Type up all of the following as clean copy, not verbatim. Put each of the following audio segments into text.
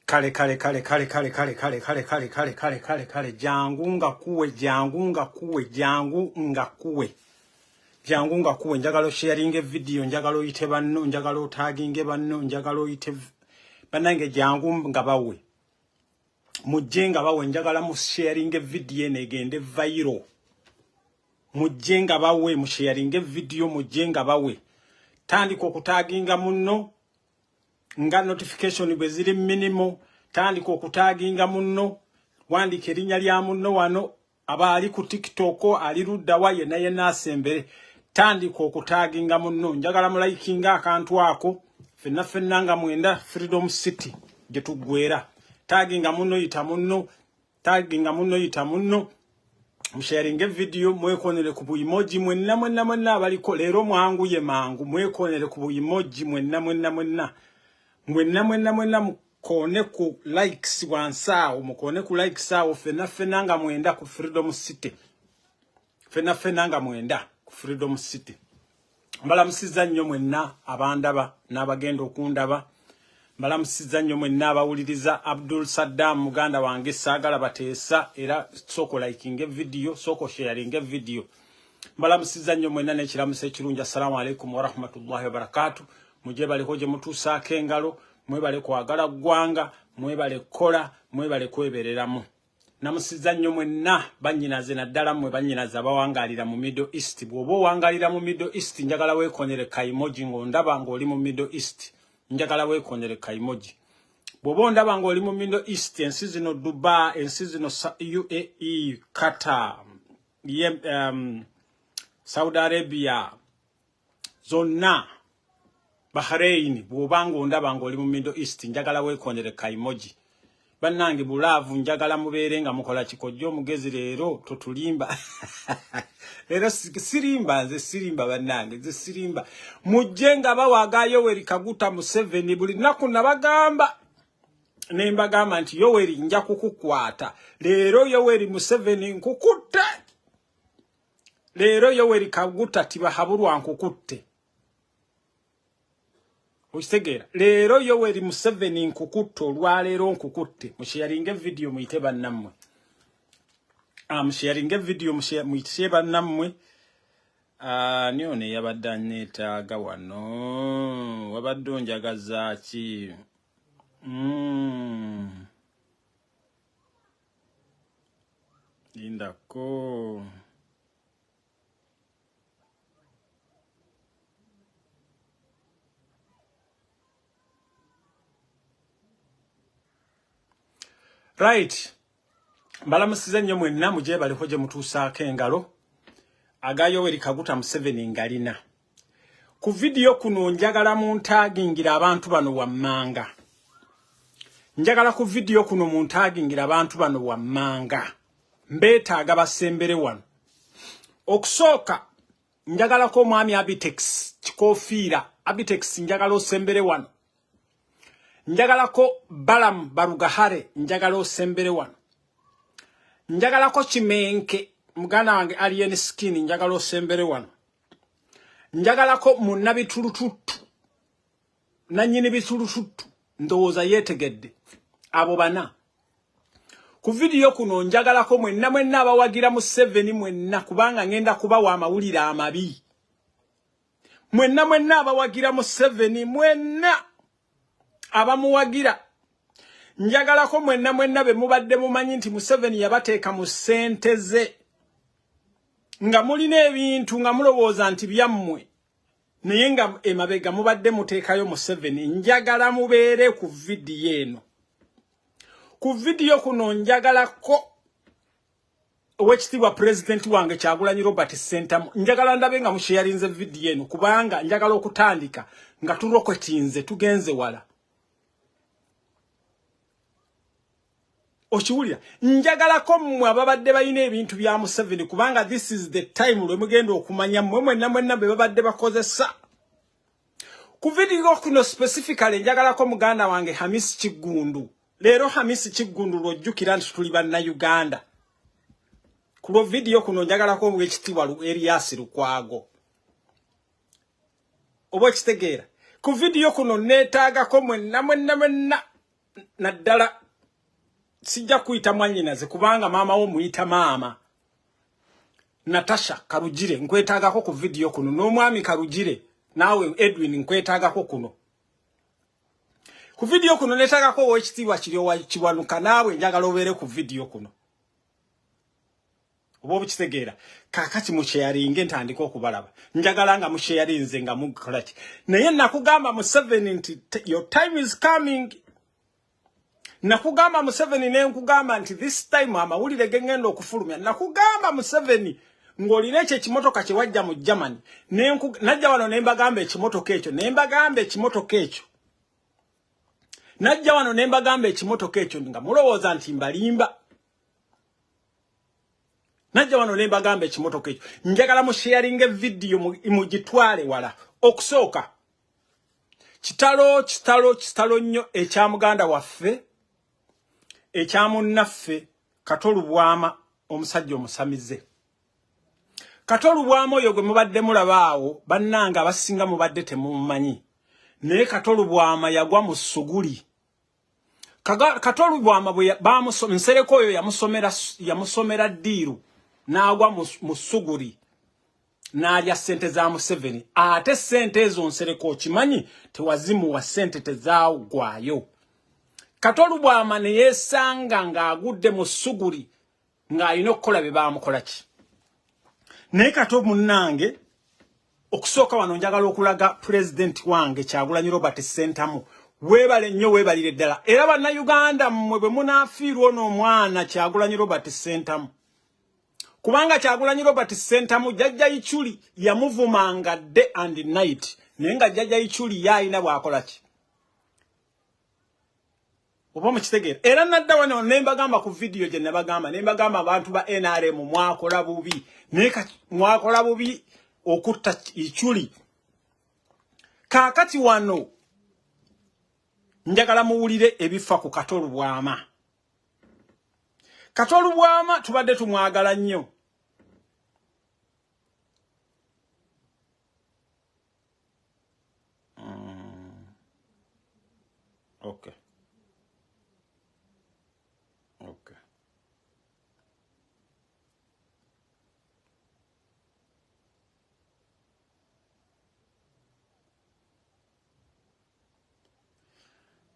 Kale jangu nga kuwe njagalo sharing video njagalo oyite banno njagalo tagging banno njagalo oyite banange jangu nga bawe mujjenga bawe njagala mu sharing video negende viral mujjenga bawe mu sharing video mujjenga bawe tandika okutaginga munno nga notification bweziri minimum tandika okutaginga munno wandika erinnya lya munno wano aba ali ku TikTok ali ludda waye naye nasembere tandika okutaginga munno njagala mu likinga akantu ako fenna nga mwenda Freedom City gye tugwera taginga munno yita munno msharing video mwekonere ku emoji mwenna abaliko leero mwanguye mangu mwekonere ku emoji mwenna mukone ku likes wansaawo mukone ku likes awo fenna nga mwenda ku Freedom City fenna nga mwenda ku Freedom City mbala musiza nnyo mwenna abandaba n'abagenda okundaba mbala musiza nnyo mwenna abawuliriza Abdul Saddam muganda wange saagala bateesa era soko liking video soko sharing video mbala musiza nnyo mwenna n'ekiramuso ekirungi assalamu alaikum wa rahmatullahi wa barakatuh muje bale koje mutusaako engalo mwebale kwagala gwanga mwebale kola mwebale kwebereramu namusiza nnyo mwenna banyinaze naddala mwe banyinaze abawangalira mu Middle East bwobo wangalira mu Middle East njagala wekonere ka emoji ngondaba ngoli mu Middle East njagala wekonere ka emoji bwobo ndaba ngoli mu Middle East ensi zino Dubai ensi zino UAE Qatar Saudi Arabia zonna Bahrain bwobanga ondaba ngoli mu Middle East njagala wekonere ka emoji bannange bulavu njagala mubeere nga mukola kikojjo mugezi leero totulimba leero sirimba bannange nze sirimba mujjenga bawaga Yoweri Kaguta Museveni buli naku nabagamba nembagamba nti Yoweri nja kukukwata leero Yoweri Museveni nkukutte leero Yoweri Kaguta tibahabulwa nkukutte Okitegera leero Yoweri Museveni nkukutte olwaleero nkukutte musharinge video muyite bannammwe sharinge video muyite bannammwe nione yabadde annetaaga wano wabadde onjagaza ki lindako Right. Mbala musiza nnyo mwenna muje bali hoje mutusaako engalo. Aga Yoweri Kaguta Museveni ngalina. Ku video kuno njagala muntagingira abantu bano wammanga. Njagala ku video kuno muntagingira abantu bano wammanga. Mbeetaaga basembere wano. Okusooka njagala ko mwami Abitex kikofiira Abitex njagala osembere wano. Njagala ko Balam Barugahare njagala osembere wano. Njagala ko Chimenke mugana wange alien skin njagala osembere wano. Njagala ko Munnabitulututu nanyini bitulututu ndowooza yeetegedde abo bana. Ku video kuno njagala ko mwenna abawagira Museveni mwenna kubanga ngenda kubawa amawulire amabi. Mwenna abawagira Museveni mwenna abamuwagira njagala ko mwenna be mubadde mumanyi nti Museveni yabateeka mu ssente ze nga mulina ebintu nga mulowooza nti byammwe naye nga emabega mubadde muteekayo Museveni njagala mubeere ku video eno. Ku video kuno njagala ko Owekitiibwa President wange Kyagulanyi Robert Sentamu njagala ndabe nga musharinze video eno kubanga njagala okutandika nga turokotinze tugenze wala. Ochiwulira njagala ko mmwe ababadde bayina ebintu bya Museveni kubanga this is the time lwe mugenda okumanya mwenna be babadde bakozesa. Ku video kuno specifically njagala ko muganda wange Hamisi Kigundu. Leero Hamisi Kigundu lwojjukira nti tuli banna Uganda. Ku video kuno njagala ko Owekitiibwa Erias Lukwago. Oba kitegeera. Ku video kuno neetaaga ko mwenna naddala sijja kuyita mwannyinaze kubanga maama wo muyita maama. Natasha Karugire nkwetaagako ku video kuno, n'omwami Karugire naawe Edwin nkwetaagako kuno. Ku video kuno netaagako ow'ekitiibwa Kiwanuka naawe njagala obeere ku video kuno. Oba obukitegeera kaakati musharinge ntandika okubalaba. Njagala nga musharinze nga mukola ki. Naye nakugamba Museveni nti your time is coming. Nakugamba Museveni ne nkugamba nti this time amawulire gengenda okufulumya. Nakugamba Museveni ng'olina ekyo ekimotoka kye wajja mu Germany. Najja wano ne mbagamba ekimotoka ekyo. Ne mbagamba ekimotoka ekyo. Najja wano ne mbagamba ekimotoka ekyo nga mulowooza nti mbalimba. Najja wano ne mbagamba ekimotoka ekyo. Njagala mu sharing video mugitwale wala. Okusooka. Kitalo nnyo ekya muganda waffe. Ekya munnaffe Katolu Bwama omusajja omusamize. Katolu Bwama oyo gwe mubadde mulabaawo bannanga abasinga mubadde temumanyi. Naye Katolu Bwama yagwa mu ssuguli. Katolu Bwama bwe Nsereko oyo yamusomera ddiiru n'agwa mu ssuguli n'alya ssente za Museveni. Ate ssente ezo Nsereko okimanyi tewazimuwa ssente tezaagwayo. Katolu Bwama ne yeesanga ng'agudde mu ssuguli ng'alina okukola bye baamukola ki. Naye Kato munnange okusooka wano njagala okulaga President wange Kyagulanyi Robert Ssentamu. Weebale nnyo weebalire ddala. Era bannayuganda mmwe bwe munaafiirwa ono omwana Kyagulanyi Robert Ssentamu. Kubanga Kyagulanyi Robert Ssentamu jjajja Ichuli yamuvumanga day and night. Naye nga jjajja Ichuli yaalina bw'akola ki. Oba mukitegeera. Era nadda wano ne mbagamba ku video gye nabagamba. Ne mbagamba abantu ba NRM mwakola bubi. Naye mwakola bubi okutta Ichuli. Kaakati wano njagala muwulire ebifa ku Katolu Bwama. Katolu Bwama tubadde tumwagala nnyo. Okay.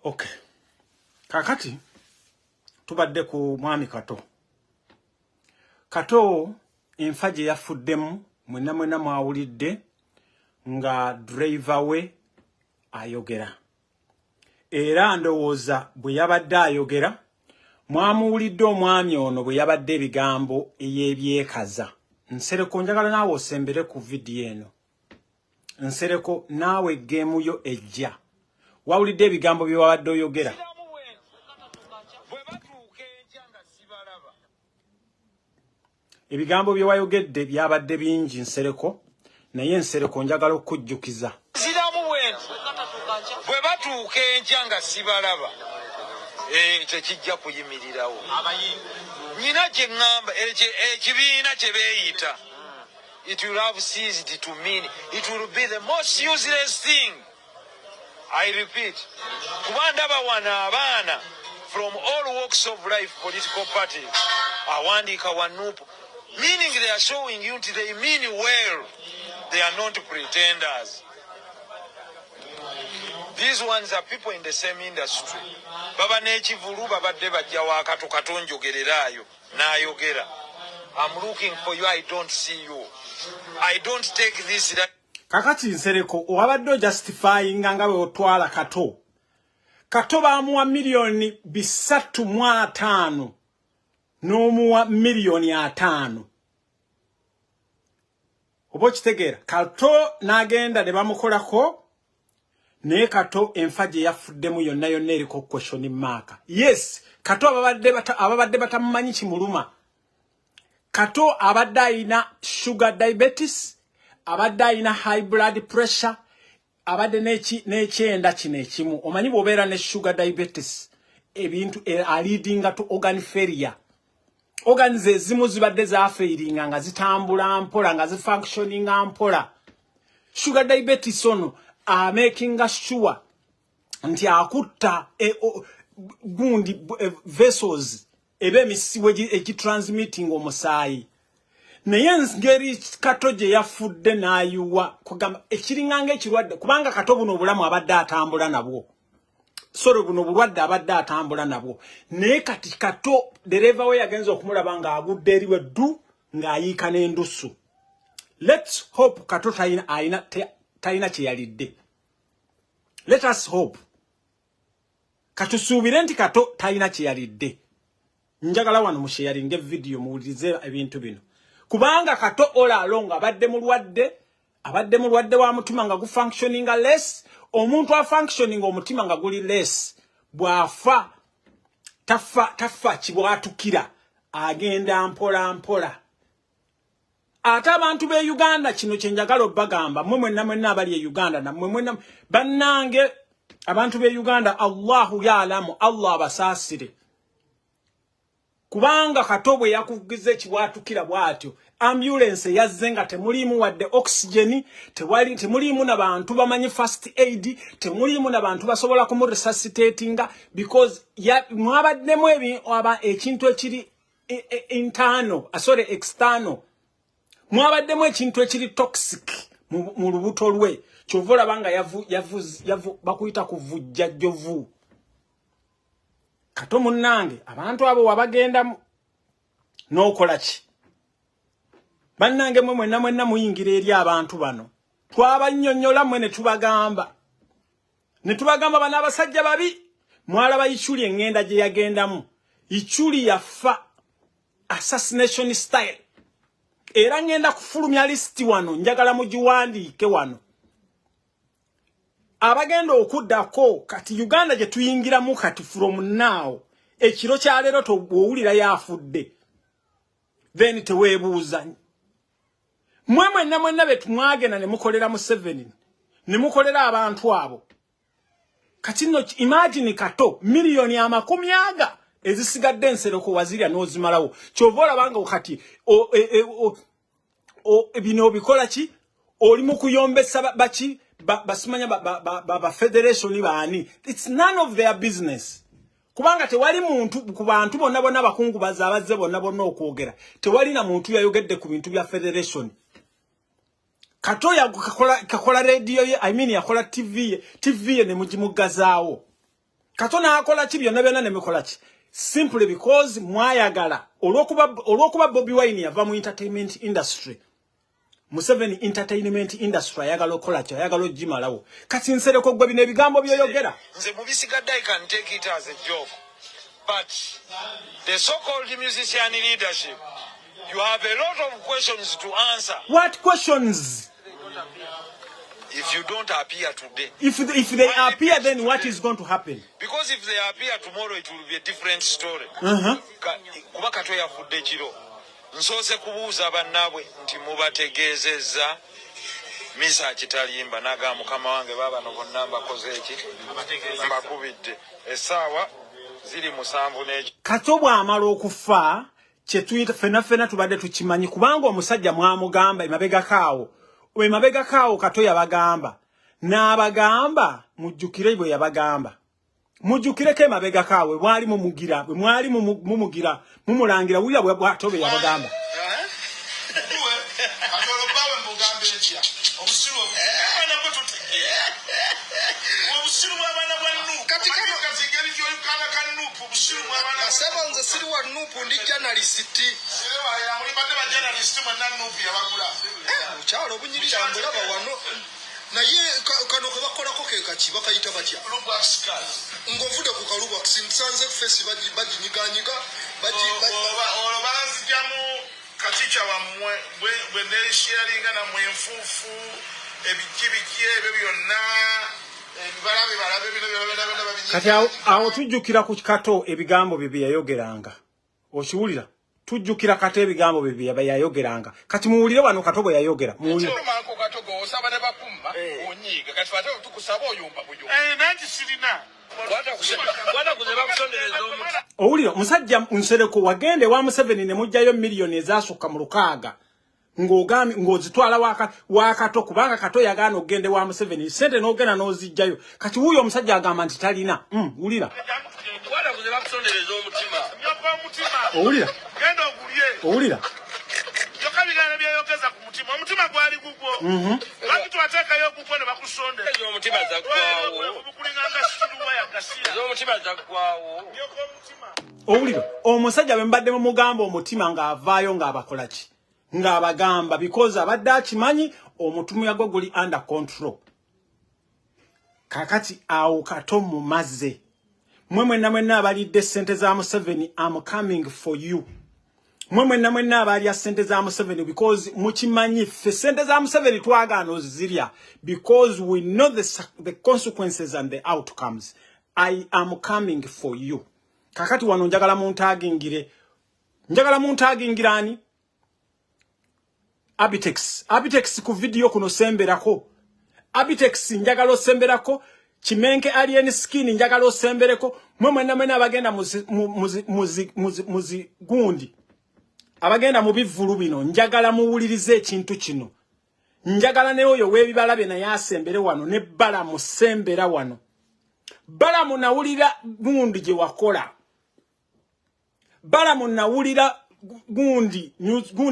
Okay. Kakati tubadde ku mwami Kato. Kato enfa gye yafuddemu mwena mwawulidde nga driver we ayogera. Era ndowooza bwe yabadde ayogera mwamuwulidde omwami ono bwe yabadde ebigambo ey'ebyekaza. Nsereko njagala naawe osembere ku video eno. Nsereko naawe geemu yo ejja. Wawulidde ebigambo bye wabadde oyogera. Ebigambo bye wayogedde byabadde bingi Nsereko, naye Nsereko njagala okujjukiza. Bwe batuuka enkya nga sibalaba tekijja kuyimirirawo. Nyina kye ŋŋamba ekibiina kye beeyita. It will have ceased to mean. It will be the most useless thing. I repeat, kubandaba wana abaana from all walks of life, political parties, awandika wanupo, meaning they are showing you they mean well. They are not pretenders. These ones are people in the same industry. Baba nechivulu babadde bajja wa Kato njogererayo n'ayogera. I'm looking for you, I don't see you. I don't take this that. Kakati Nsereko owabadde justifying nga bwe otwala Kato. Kato baamuwa milioni 3.5 n'omuwa milioni 5. Oba kitegeera Kato n'agenda ne bamukolako naye Kato enfa gye yafuddemu yonna eriko question mark. Yes, Kato ababadde batamumanyi kimuluma. Kato abadde ayina sugar diabetes, abadde ayina high blood pressure, abadde n'ekyenda kino ekimu. Omanyi bw'obeera ne sugar diabetes ebintu leading to organ failure. Organs ezimu zibadde zafairinga nga zitambula mpola nga zifunctioninga mpola. Sugar diabetes ono making sure nti akutta gundi vessels ebe misiwe ekitransmitting omusaayi naye ngeri Kato gye yafudde n'ayuwa kugamba ekiringanga ekirwadde kubanga Kato buno obulamu abadde atambula nabwo soro buno bulwadde abadde atambula nabwo naye kati Kato dereva we yagenza okumulaba nga agudde eriwe ddu ng'ayiika n'endusu. Let's hope Kato tayina kye yalidde. Let us hope. Katusuubire nti Kato tayina kye yalidde. Njagala wano musharinge video muwulirize ebintu bino. Kubanga Kato ola alonga abadde mulwadde wa mutima nga gufunctioning less, omuntu a functioning omutima nga guli less, bwafa tafa kibwatukira agenda mpola. Ate abantu be Uganda kino kye njagala obbagamba mwenna abali e Uganda na mwenna bannange abantu be Uganda Allahu ya'lamu Allah abasaasire. Kubanga Kato bwe yakugize kibwatukira bwatyo ambulance yazzenga temulimu wadde oxygen temulimu nabantu bamanyi first aid temulimu nabantu basobola kumu resuscitatinga because mwabaddemu ekintu ekiri external mwabaddemu ekintu ekiri toxic mu lubuto lwe kyovola banga yavu bakuyita kuvujja jovu. Kato munnange abantu abo wabagenda n'okola ki bannange mwenna muyingira eri abantu bano twabannyonnyola mmwe ne tubagamba bano abasajja babi mwalaba Ichuli engenda gye yagendamu Ichuli yafa assassination style era ngenda kufulumya listi wano njagala mugiwandiike wano abagenda okuddako kati Uganda gye tuyingiramu kati from now ekiro kya leero towulira yafudde then teweebuuza mwenna betu mwagenda ne mukolera Museveni ne mukolera abantu abo kati no imagine Kato milioni amakumi aga ezisigadde ensereko wazirya n'ozimalawo kyovola banga kati bino bikola ki oli mu kuyombesa baki basimanya ba federation baani. It's none of their business. Kubanga tewali muntu ku bantu bonna bakungu bazabazze bonna okwogera tewali na muntu yayogedde ku bintu bya federation. Kato kakola radio ye yakola TV ye ne mugimugazaawo. Kato nakola ki byonna ne mukola ki simply because mwayagala olwokuba Bobi Wine yava mu entertainment industry. Museveni entertainment industry ayagala okola ki ayagala ogimalawo kati nsereko gwe bino ebigambo byoyogera nze mubisigadde I can take it as a joke but the so-called musician leadership you have a lot of questions to answer. What questions? If you don't appear today, if they appear then what is going to happen? Because if they appear tomorrow it will be a different story. Kuba Kato yafudde kiro nsose kubuuza bannaabwe nti mubategeezezza misa kitalimba naga mukama wange baba no bonna mbakoze eki mbakubidde essaawa ziri 7 n'eki. Kato bw'amala okufa kye tuyita fena tubadde tukimanyi kubanga omusajja mwamugamba emabega kaawo Kato yabagamba n'abagamba mujjukire bwe yabagamba mujjukireko emabega kaawe mwali mumugira mumulangira wulira bwatobe yabagamba na ye kano kabakola ko ke kachiba kayita batya ngovude ku kaluba kusimsanze face bajinyiganyika balanzijyamu kachicha wamwe bwe sharinga na mwenfufu ebikibikie ebyo byonna balabe bino kati awo tujjukira ku Kato ebigambo bye yayogeranga okiwulira tujjukira Kato ebigambo bye yayogeranga kati muwulire wano Kato bwe yayogera muwulire owulira musajja nsereko wagende wa Museveni ne mujjayo milioni ezasukka mu 6 ng'ozitwala wa Kato kubanga Kato yagaana ogende wa Museveni sente n'ogenda n'ozijjayo kati wuuyo omusajja agamba nti talina wulira Wala kuzeba kusondereza omutima. Nyoko omutima. Owulira? Genda ogulye. Owulira? Yokka bigambo byeyogeza ku mutima. Omutima gwali gugwo. Lwaki twateekayo ogugwo ne bakusondera? Omutima zaggwawo. Obukulinganga situluwa ya gasiya. Omutima zaggwawo. Nyoko omutima. Owulira? Omusajja bwe mbadde mu mugamba omutima ng'avaayo ng'abakola ki? Ng'abagamba because abadde akimanyi omutima gwe guli under control. Kakati awo kato mu mazze. Mwenna abalidde ssente za Museveni, I'm coming for you. Mwenna abalya ssente za Museveni because mukimanyi ffe ssente za Museveni twagaana ozirya because we know the consequences and the outcomes. I am coming for you. Kakati wano njagala muntagingire. Njagala muntagingirani? Abitex ku video kuno semberako. Abitex njagala osemberako. Chimenke alien skin njagala osembereko. Mwenna abagenda muzi gundi. Abagenda mu bivulu bino njagala muwulirize ekintu kino. Njagala ne oyo webibalabe na yasembere wano ne bala musembera wano. Bala munawulira gundi gye wakola. Bala munawulira gundi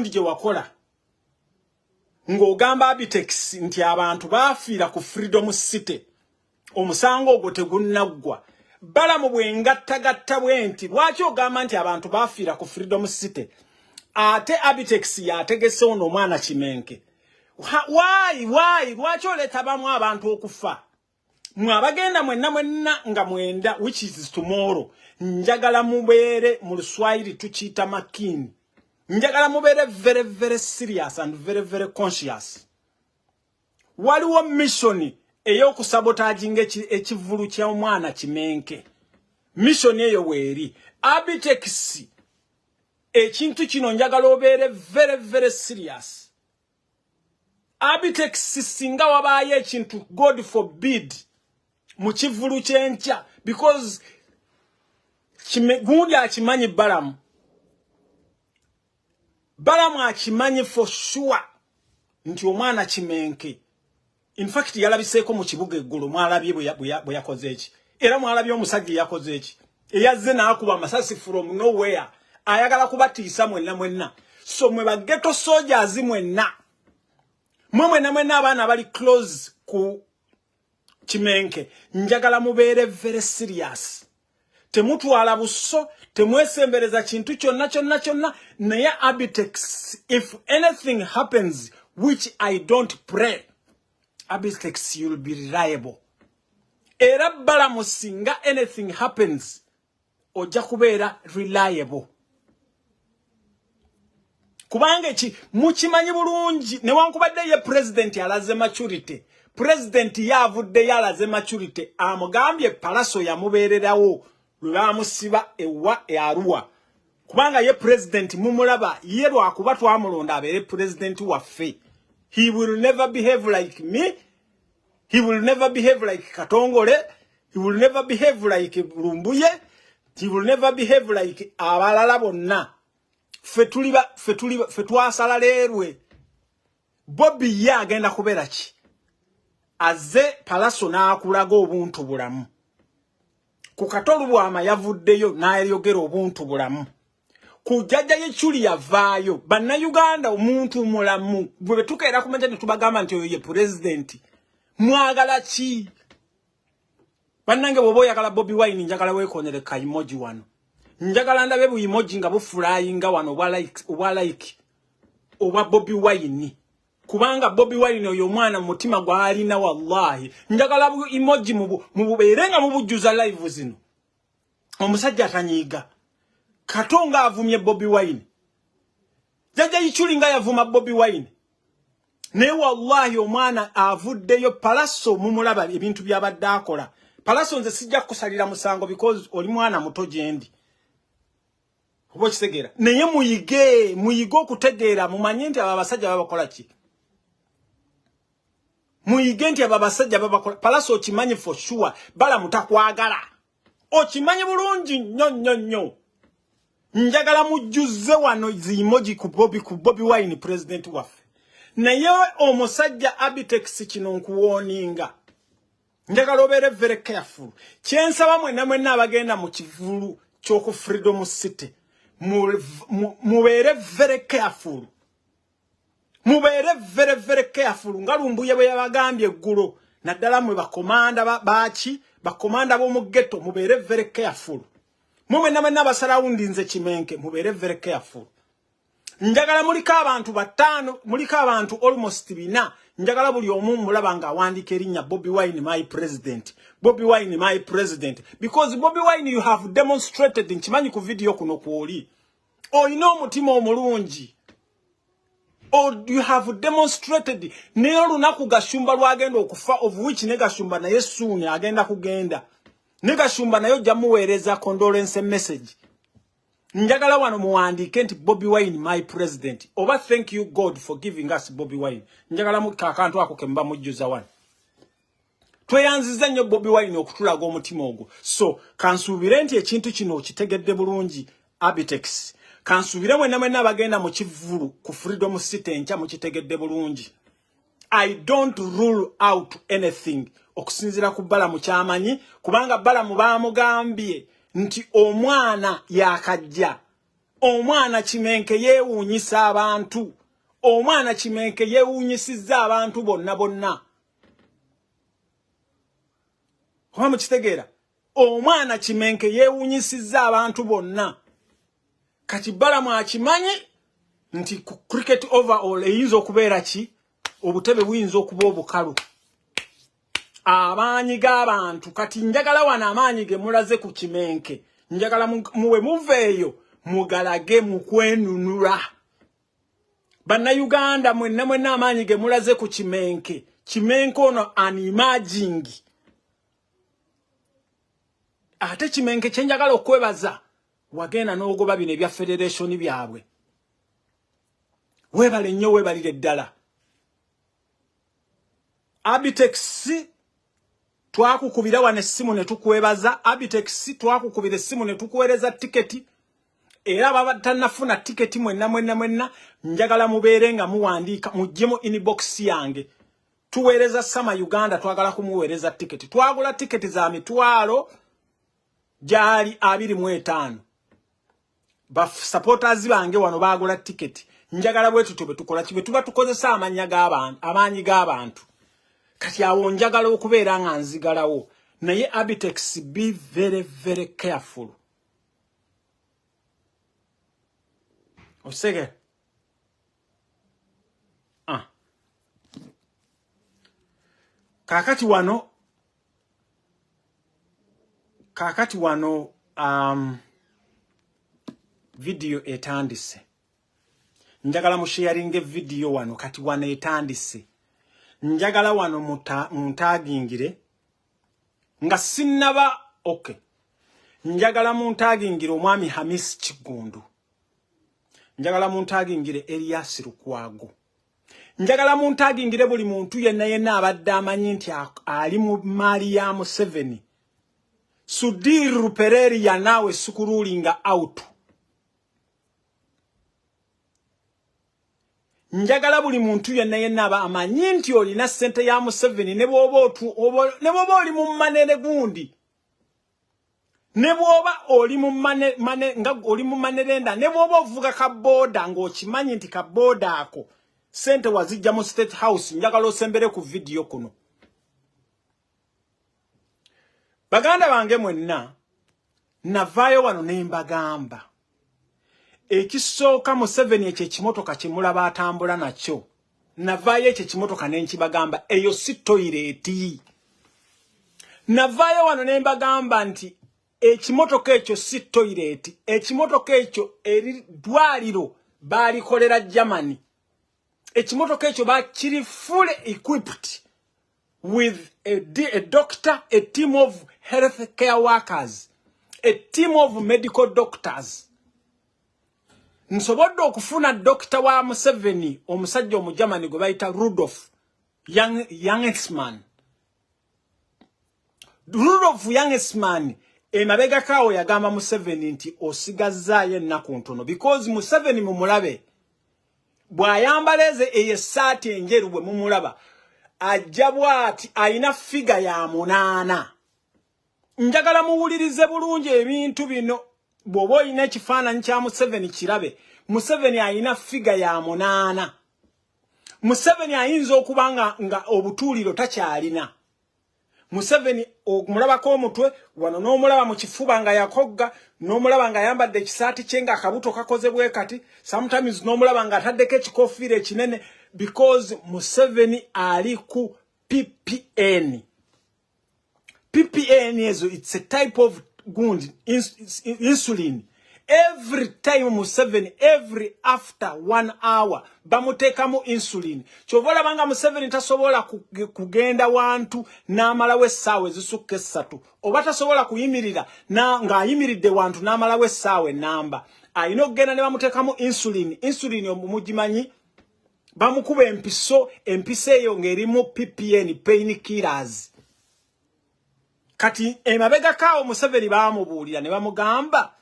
gye wakola. Ng'ogamba Abitex nti abantu bafiira ku Freedom City. Omusango ogwo tegunnaggwa. Bala mu bwengattagatta bwenti lwaki ogamba nti abantu bafiira ku Freedom City? Ate Abitex yategese ono omwana Kimenke. Why? Lwaki oleta bamu abantu okufa? Mwabagenda mwenna nga mwenda, which is tomorrow. Njagala mubeere mu Luswahili tukiyita makini. Njagala mubeere very, very serious and very, very conscious. Waliwo mission ey'okusabotaginga ekivulu kya omwana Kimenke. Mission eyo weeri. Abitex ekintu kino njagala obeere very, very serious. Abitex singa wabaayo ekintu God forbid mu kivulu kyenkya because gundi akimanyi Balamu. Balamu akimanyi for sure nti omwana Kimenke. In fact yalabiseeko mu kibuga eggulu mwalabye bwe yakoze eki. Era mwalabye omusajja yakoze eki. Eyazze n'akuba amasasi from nowhere. Ayagala kubatiisa mwenna. So mwe ba ghetto soldiers mwenna abaana abali close ku Kimenke. Njagala mubeere very serious. Temutwala buso, temwesembereza kintu kyonna. Naye Abitex, if anything happens, which I don't pray, Abitex, you'll be reliable. Era Balamu singa anything happens, ojja kubeera reliable. Kubanga mukimanyi bulungi newankubadde ye president alaze maturity. President yavudde yalaze maturity. Amugambye palaso yamubeererawo lwamusiba ewa Arua. Kubanga ye president mumulaba ye lwakuba twamulonda abeere president waffe. He will never behave like me. He will never behave like Katongole. He will never behave like Lumbuye. He will never behave like abalala bonna. Fetwasala leerwe. Bobby ye agenda kubeera ki? Azze palaso n'akulaga obuntu bulamu. Ku Katolu Bwama yavuddeyo n'ayogera obuntu bulamu. Ku jjajja y'Echuli yavaayo. Bannayuganda omuntu mulamu. Bwe tukeera kumanja ne tubagamba nti oyo ye president. Mwagala ki? Bannange bw'oba oyagala Bobi Wine njagala weekonere ka emoji wano. Njagala ndabe bu emoji nga buflyinga wano obwa like oba Bobi Wine. Kubanga Bobi Wine oyo mwana mutima gwalina wallahi. Njagala bu emoji mububeerenga mubujjuza live zino. Omusajja atanyiga. Katonga avumye Bobi Wine. Jjajja y'Echuli nga yavuma Bobi Wine. Ne wallahi omwana avuddeyo palaso mumulaba ebintu byabadde akola. Palaso nze sijja kusalira musango because oli mwana muto gyendi. Obo kitegera. Naye muyige okutegeera mumanye nti abasajja babakola ki. Muyige nti abasajja babakola. Palaso okimanyi for sure. Bala mutakwagala. Okimanyi bulungi nnyo. Njagala mujjuze wano zi emoji ku Bobi Wine president waffe. Naye omusajja Abitex kino nkuwoninga. Njagala obeere very careful. Kyensaba mwenna abagenda mu kivulu ky'oku Freedom City. Mubeere very careful. Mubeere very, very careful. Nga Lumbuye bwe yabagambye eggulo. Naddala mwe bakomanda bakomanda b'omu ghetto. Mubeere very careful. Mwenna abasarawundinze Kimenke. Mubeere very careful. Njagala muliko abantu batano, muliko abantu almost 4. Njagala buli omu mulaba nga awandiika erinnya Bobi Wine my president. Bobi Wine my president. Because Bobi Wine you have demonstrated nkimanyi ku video kuno kwoli. Oyina omutima omulungi. Or you have demonstrated ne olunaku Gashumba lwagenda okufa of which ne Gashumba naye soon agenda kugenda. Ne Gashumba nayo jamuweereza condolence message. Njagala wano muwandiike nti Bobi Wine my president. Oba thank you God for giving us Bobi Wine. Njagala mu kakantu ako kemba mujjuza wano. Tweyanziza nnyo Bobi Wine okutulaga omutima ogwo. So kansuubire nti ekintu kino kitegedde bulungi Abitex. Kansuubire mwenna abagenda mu kivulu ku Freedom City enkya mukitegedde bulungi. I don't rule out anything. Okusinzira ku Balamu kyamanyi kubanga Balamu baamugambye nti omwana yakajja. Omwana Kimenke yeewuunyisa abantu. Omwana Kimenke yeewuunyisizza abantu bonna. Oba mukitegeera? Omwana Kimenke yeewuunyisizza abantu bonna. Kati Balamu akimanyi nti ku cricket overall eyinza okubeera ki? Obutebe buyinza okuba obukalu. Amaanyi g'abantu kati njagala wana amaanyi ge mulaze ku Kimenke. Njagala muwe muveeyo mugalage mu kwenunula. Bannayuganda mwenna amaanyi ge mulaze ku Kimenke. Kimenke ono animaging. Ate Kimenke kye njagala okwebaza wagenda n'ogoba bino ebya federation byabwe. Webale nnyo webalire ddala. Abitex twakukubira wane essimu ne tukwebaza. Abitex twakukubira essimu ne tukuweereza tiketi. Era baba tannafuna tiketi mwenna njagala mubeere nga muwandiika mujjemu inbox yange. Tuweereza Sama Uganda twagala kumuweereza tiketi. Twagula tiketi za mitwalo gyali 25. Ba supporters bange wano bagula tiketi. Njagala bwe tutube tukola kibe tuba tukozesa amaanyi g'abantu. Kati awo njagala okubeera nga nzigalawo. Naye Abitex be very, very careful. Osege. Kakati wano video etandise. Njagala musharinge video wano kati wano etandise. Njagala wano muntagingire nga sinnaba okay. Njagala muntagingire omwami Hamis Kigundu. Njagala muntagingire Elias Lukwago. Njagala muntagingire buli muntu yenna abadde amanyi nti ali mu mali ya Museveni. Sudiru Pereri ya nawe sukurulinga out. Njagala buli muntu yenna aba amanyi nti olina sente ya Museveni ne bwoba oli mu manene gundi. Ne bwoba oli mu nga oli mu manerenda ne bwoba ovuga ka boda ng'okimanyi nti ka boda ako sente wazijja mu State House. Njagala osembere ku video kuno. Baganda bange mwenna navaayo wano ne mbagamba. Ekisooka Museveni ekyo ekimotoka kye mulaba atambula nakyo. Navaayo ekyo ekimotoka ne nkibagamba eyo si toilet. Navaayo wano ne mbagamba nti ekimotoka ekyo si toilet. Ekimotoka ekyo eri ddwaliro baalikolera Germany. Ekimotoka ekyo bakiri fully equipped with a doctor, a team of health care workers, a team of medical doctors. Nsobodde okufuna doctor wa Museveni omusajja omujamani gwe bayita Rudolf Youngsman. Rudolf Youngsman emabega kawo yagamba Museveni nti osigazaayo ennaku ntono because Museveni mumulabe bw'ayambaleze eyo essaati enjeru bwe mumulaba ajabwati aina figa ya munana. Njagala muwulirize bulungi ebintu bino. Bobo ina ekifaananyi kya Museveni kirabe. Museveni aina figa ya munana. Museveni ayinza okubanga nga obutuuliro takyalina. Museveni omulabako omutwe wano n'omulaba mu kifuba nga yakogga n'omulaba nga ayambadde ekisaati kye nga akabuto kakoze bwe kati sometimes n'omulaba nga ataddeko ekikofiira ekinene because Museveni ali ku PPN. PPN is it's a type of gund insulin. Every time Museveni, every after 1 hour, bamutekamu insulin. Chovola banga Museveni tasobola kugenda wantu n'amala w'essaawa ezisukka essatu. Oba tasobola kuyimirira nga ayimiridde wantu n'amala w'essaawa ennamba. Ayina okugenda ne bamutekamu insulin. Insulin omugimanyi bamukuba empiso eyo ng'erimu PPN, painkillers. Kati emabega kawo Museveni bamubuulira ne bamugamba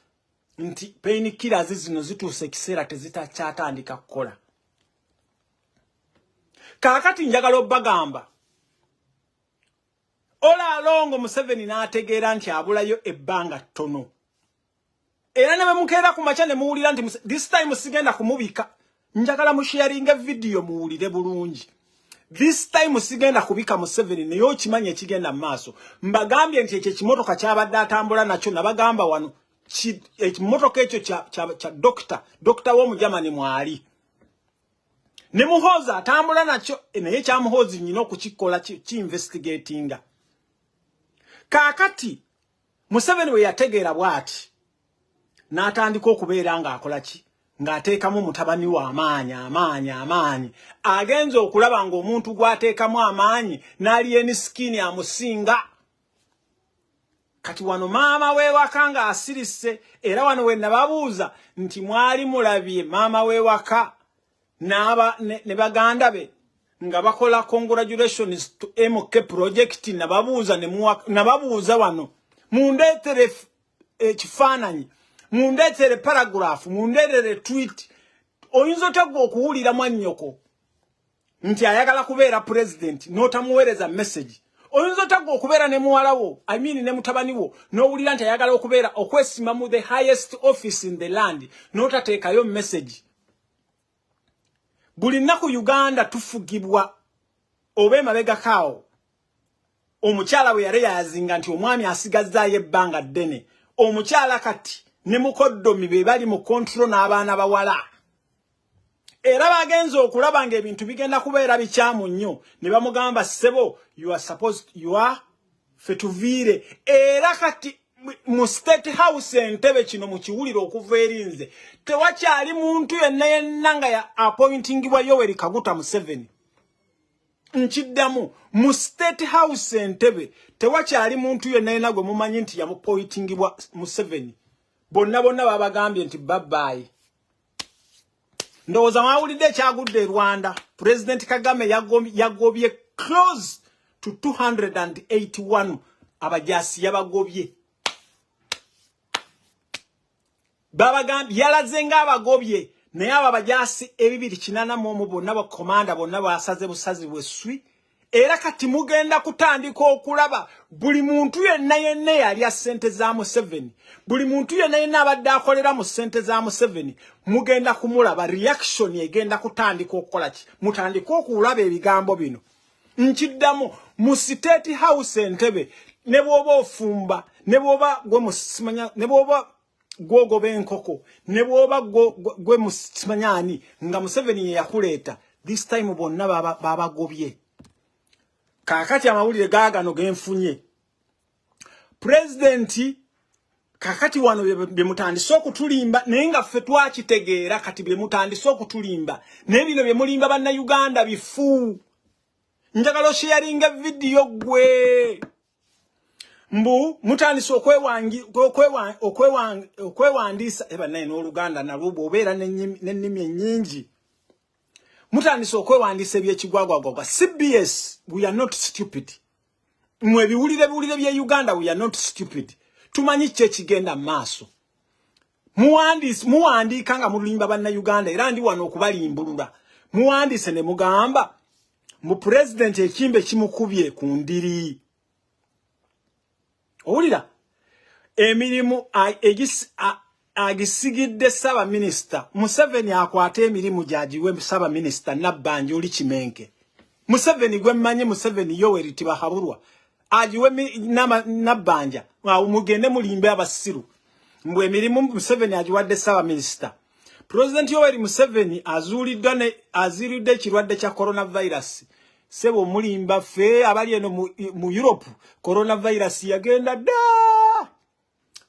nti painkillers zino zituuse ekiseera tezitakyatandika kukola. Kaakati njagala obbagamba ola alongo Museveni n'ategeera nti abulayo ebbanga ttono. Era ne bamukeera ku makya ne muwulira nti this time sigenda kumubika. Njagala musharinge video muwulire bulungi. This time sigenda kubika Museveni naye okimanya ekigenda mu maaso. Mbagambye nti ekyo ekimotoka kyabadde atambula nakyo nabagamba wano. Ekimotoka ekyo kya dokita w'omujamani mwali. Ne muhoza atambula nakyo naye kyamuhozi nnyo okukikola ki-investigatinga. Kaakati Museveni we yategeera bw'ati n'atandika okubeera ng'akola ki? Ng'ateekamu mutabani wa amaanyi. Agenza okulaba ng'omuntu gw'ateekamu amaanyi n'ali enisikini amusinga. Kati wano maama we waka nga asirise era wano we nababuuza nti mwali mulabye maama we waka ne baganda be nga bakola congratulations to MK project nababuuza wano mundeetere ekifaananyi mundeetere paragraph mundeetere tweet oyinza otagwa okuwulira mwannyoko nti ayagala kubeera president n'otamuweereza message. Oyinza otagwa okubeera ne muwalawo ne mutabani wo n'owulira nti ayagala okubeera okwesima mu the highest office in the land n'otateekayo message. Buli nnaku Uganda tufugibwa oba emabega kaawo omukyala we yali yazinga nti omwami asigazzaayo ebbanga ddene. Omukyala kati ne mukoddomi be bali mu control n'abaana bawala. Era bagenza okulaba ng'ebintu bigenda kubeera bikyamu nnyo ne bamugamba ssebo you are fetuviire. Era kati mu State House entebe kino mu kiwuliro okuva erinze tewakyali muntu yenna nga ya appointingibwa Yoweri Kaguta Museveni. Nkiddamu mu State House entebe tewakyali muntu yenna gwe mumanyi nti yamupointingibwa Museveni. Bonna babagambye nti bye. Ndowooza mwawulidde ekyagudde e Rwanda. President Kagame yagobye close to 281 abajaasi yabagobye. Babagambye yalaze ng'abagobye naye abo abajaasi 280 bonna bakomanda bonna basaze busazi bweswi. Era kati mugenda kutandika okulaba buli muntu yenna yalya ssente za Museveni. Buli muntu yenna abadde akolera mu ssente za Museveni mugenda kumulaba reaction egenda kutandika okukola ki? Mutandika okulaba ebigambo bino. Nkiddamu mu State House entebe ne bw'oba ofumba ne bw'oba gwe musimanya ne bw'oba gwogoba enkoko ne bw'oba gwe musimanyani nga Museveni yakuleeta this time bonna babagobye. Kakati amawulire gaagano genfunye. Presidenti kakati wano bemutandise okutulimba naye nga ffe twakitegeera kati bemutandise okutulimba naye bino byemulimba bannayuganda bifu. Njagala osharinga video gwe mbu mutandise okwewandiisa eba naye n'Oluganda nalwo bw'obeera n'ennimi ennyingi. Mutandise okwewandiisa ebyekigwagwagwa. CBS, we are not stupid. Mwe biwulire bye Uganda, we are not stupid. Tumanyi kye kigenda maaso. Muwandiika nga mulimba banna Uganda era ndi wano okubalimbulula. Muwandiise ne mugamba mu president ekimbe kimukubye ku ndiri owulira emirimu agisigidde saba minister Museveni akwata emirimu gyagiwe saba minister Nabbanja oli kimenke Museveni gwe mmanyi Museveni Yoweri Tibahaburwa agiwe Nabbanja mugende mulimbe abasiru mbwe emirimu Museveni agiwadde saba minister President Yoweri Museveni aziridde ekirwadde kya coronavirus sebo mulimba fe abali eno mu Europe coronavirus yagenda da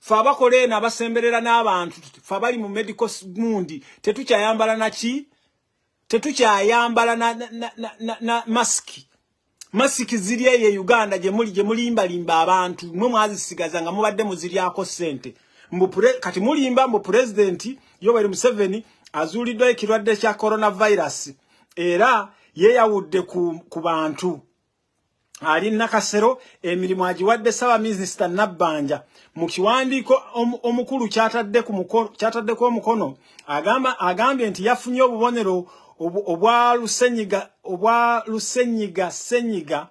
faba kolena basemberera n'abantu fabali mu medical mundi tetukyayambala naki tetukyayambala na mask ziri ye Uganda je mulimba limba abantu mwe mwazisigaza nga mubadde muziryako sente kati mulimba mu president Yoweri Museveni azulidde ekirwadde kya coronavirus era yeyawudde ku bantu ali nakasero emirimu agiwadde saba minister Nabbanja mu kiwandiiko omukulu kyataddeko omukono agambye nti yafunye obubonero obwa lusenyiga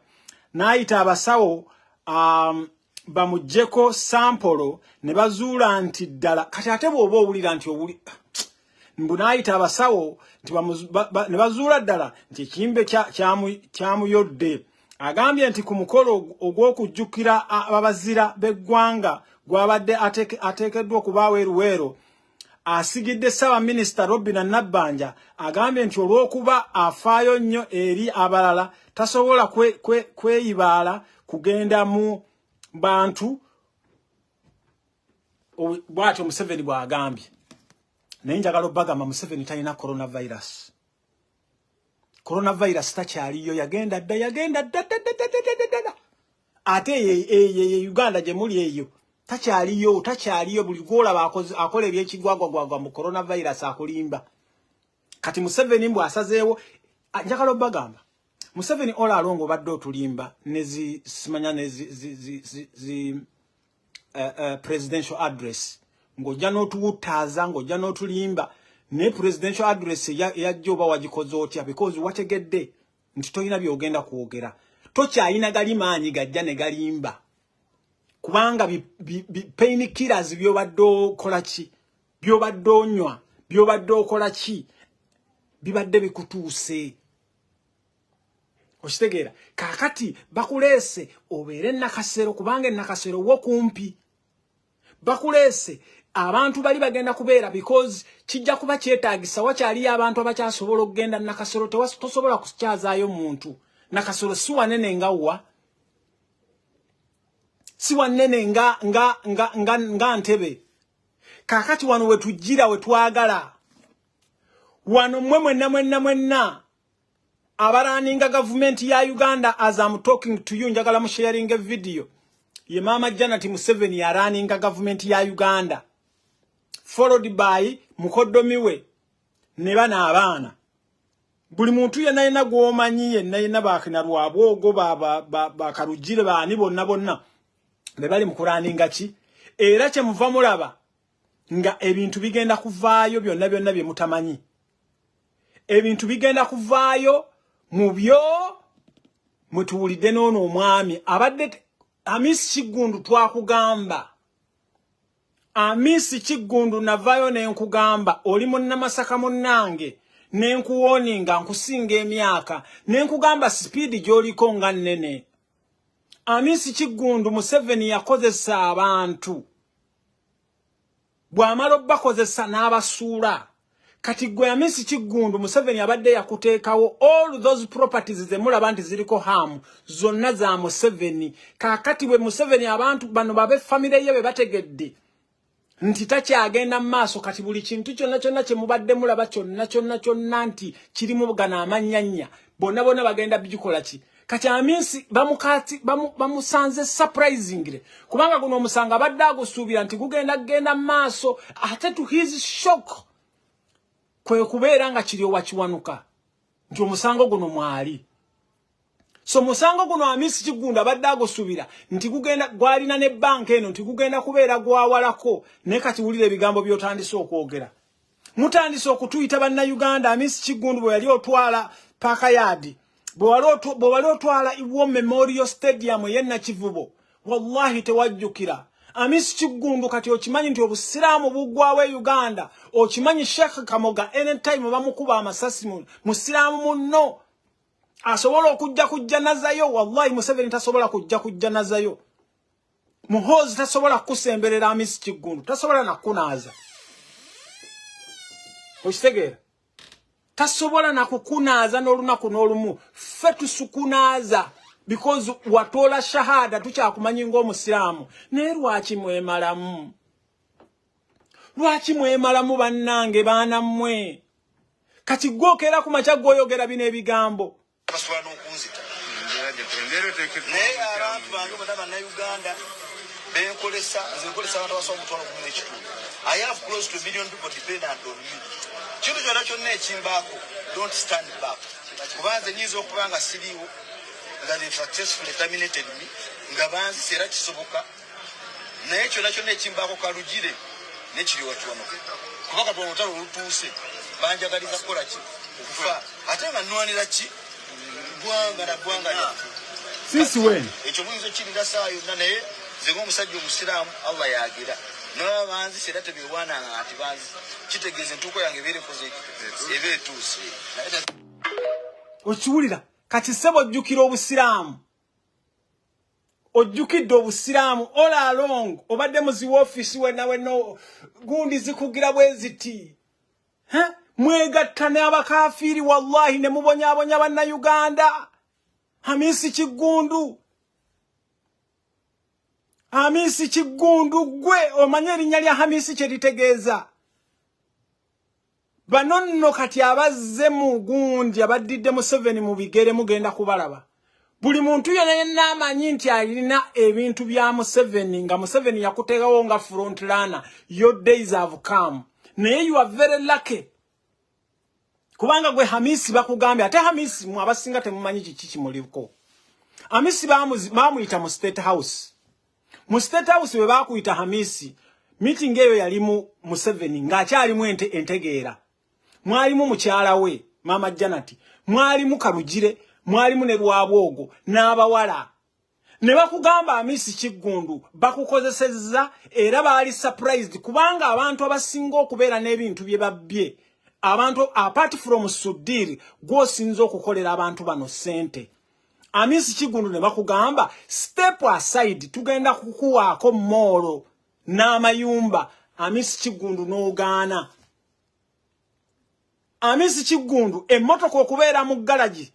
n'ayita abasawo bamujjeko sampolo ne bazuula nti ddala kati ate bw'oba owulira nti n'ayita abasawo ne bazuula ddala nti ekimbe kyamuyodde agambye nti ku mukolo ogw'okujjukira ababazira b'eggwanga gwabadde ateekeddwa okubaawo eruweero asigidde saba minister Robinah Nabbanja agambye nti olw'okuba afaayo nnyo eri abalala tasobola kweyibaala kugenda mu bantu bw'atyo Museveni bw'agambye naye njagala obbagamba Museveni talina coronavirus takyaliyo yagenda dda ate ye Uganda gye muli eyo takyaliyo buli gwolaba akola ebyekigwagwagwagwa mu coronavirus akulimba kati Museveni mbw asazeewo njagala obbagamba Museveni ola alongo obadde otulimba simanya presidential address ng'ojja n'otuwutaaza ng'ojja n'otulimba ne presidential address yajja oba wagikoze otya because wategedde nti tolina byogenda kwogera tokyayina gali maanyi gajja ne galimba kubanga pain killers byobadde okola ki byobadde onywa byobadde okola ki bibadde bikutuuse okitegeera kakati bakuleese obeere nakasero kubanga nakasero wo kumpi bakuleese abantu bali bagenda kubeera because kijja kuba kyetaagisa wakyali abantu abakyasobola okugenda nakasero tosobola kukyazaayo muntu nakasero si wanene nga wa si wanene nga Ntebe kakati wano wetujjira wetwagala wano mwenna abaraninga government ya Uganda as I'm talking to you njagala mu sharing a video ye mama Janet Museveni araninga government ya Uganda followed by mukoddomiwe ne bana abaana buli muntu yenna gwomanyi yenna bakina lwabwogo bakarujire baani bonna be bali mukuraninga ki era kye muva mulaba nga ebintu bigenda kuvaayo byonna bye mutamanyi ebintu bigenda kuvaayo mu byo mutuwulidde n'ono omwami abadde Amisi Kigundu twakugamba Amisi Kigundu navayo nenkugamba oli munnamasaka munnange nenkuwoninga nkusinga emyaka nenkugamba speed gy'oliko nga nnene Amisi Kigundu Museveni yakozesa abantu bw'amala obbakozesa n'abasuula kati gwe Amisi Kigundu Museveni abadde yakuteekawo all those properties zemulaba nti ziriko hamu zonna za Museveni kakati bwe Museveni abantu bano babe family ye be bategedde nti takyagenda mu maaso kati buli kintu kyonna kye mubadde mulaba kyonna nti kirimu bugana amanyanya bonna bagenda bigikola ki kati Amisi bamusanze surprisingly kubanga guno omusanga abadde agusuubira nti gugenda mu maaso ate to his shock kwe kubeera nga kiri owakiwanuka nti omusango guno mwali so musango guno Amisi Kigundu abadde agusuubira nti gugenda gwalina ne bank eno nti gugenda kubeera gwawalako ne kati wulira ebigambo by'otandise okwogera mutandise okutuyita banna Uganda Amisi Kigundu bwe yali otwala paka yadi bwali otwala War Memorial Stadium yenna Kivubo wallahi tewajjukira Amisi Kigundu kati okimanyi nti obusiraamu buggwawe Uganda okimanyi Sheikh Kamoga anytime bamukuba amasasi musiraamu munno asobola okujja nazayo wallahi Museveni tasobola kujja nazayo Muhozi tasobola kusemberera Amisi Kigundu tasobola nakunaaza Okitegera tasobola nakukunaaza n'olunaku n'olumu ffe tusukunaaza because watola shahada tukyakumanyi ng'omusiraamu naye lwaki mwemalamu bannange baana mmwe kati gwokera ku makya gwoyogera bino ebigambo naye abantu bange bonna bannayuganda benkolesa nkolesa abantu abasobola omutwalo gumu n'ekitundu I have close to 1 million people dependent on me kintu kyonna kyonna ekimbaako don't stand back kubanze nyinza okuba nga siriiwo nga they successfully terminated me nga banzise era kisoboka naye kyonna kyonna ekimbaako kalugire nekiri watono kuba katwala olutalo olutuuse banjagaliza kukola ki okufa ate nga nnwanira ki gwanga na gwanga sisi weni ekyo muyinza okirira saa yonna naye nze ng'omusajja omusiraamu Allah yagira noba banzise era tebeewaananga ati banzi kitegeeza entuuko yange ebeerekoze eba etuuse okiwulira kati ssebo ojjukira obusiraamu ojjukidde obusiraamu all along obadde muzi woofiisi wenna gundi zikugira bwe ziti mwegatta n'abakafiiri wallahi ne mubonyaabonya bannayuganda Amisi Kigundu gwe omanye erinnya lya Amisi kye litegeeza bano nno kati abazze mu gundi abaddidde Museveni mu bigere mugenda kubalaba buli muntu yenna amanyi nti alina ebintu bya Museveni nga Museveni yakuteekawo nga front runner your days have come naye you are very lucky kubanga gwe Amisi bakugambye ate Amisi mu abasinga temumanyi kiki kimuliko Amisi bamuyita mu State House bwe bakuyita Amisi meeting eyo yalimu Museveni ng'akyalimu entegeera mwalimu mukyala we Mama Janati mwalimu Kalugire mwalimu ne Lwabwogo n'abawala ne bakugamba Amisi Kigundu bakukozesezza era baali surprised kubanga abantu abasinga okubeera n'ebintu bye babbye abantu apart from Sudiri gwosinza okukolera abantu bano sente Amisi Kigundu ne bakugamba step aside tugenda kukuwaako moolo n'amayumba Amisi Kigundu n'ogaana Amisi Kigundu emmotoka okubeera mu galaji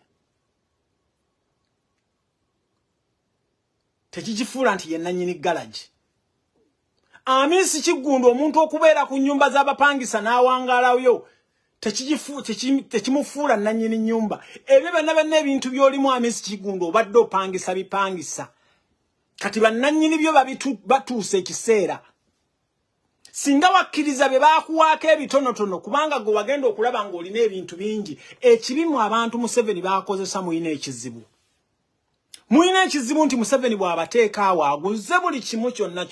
tekikifuula nti yennannyini galaji Amisi Kigundu omuntu okubeera ku nnyumba z'abapangisa n'awangaalayo tekimufuula nannyini nnyumba ebyo byonna ebintu by'olimu Amisi Kigundu obadde opangisa bipangisa kati bannannyini byo batuuse ekiseera singa wakkiriza bye baakuwaako ebitonotono kubanga gwe wagenda okulaba ng'olina ebintu bingi ekibimu abantu Museveni baakozesa muyina ekizibu nti Museveni bw'abateeka awo aguze buli kimu kyonna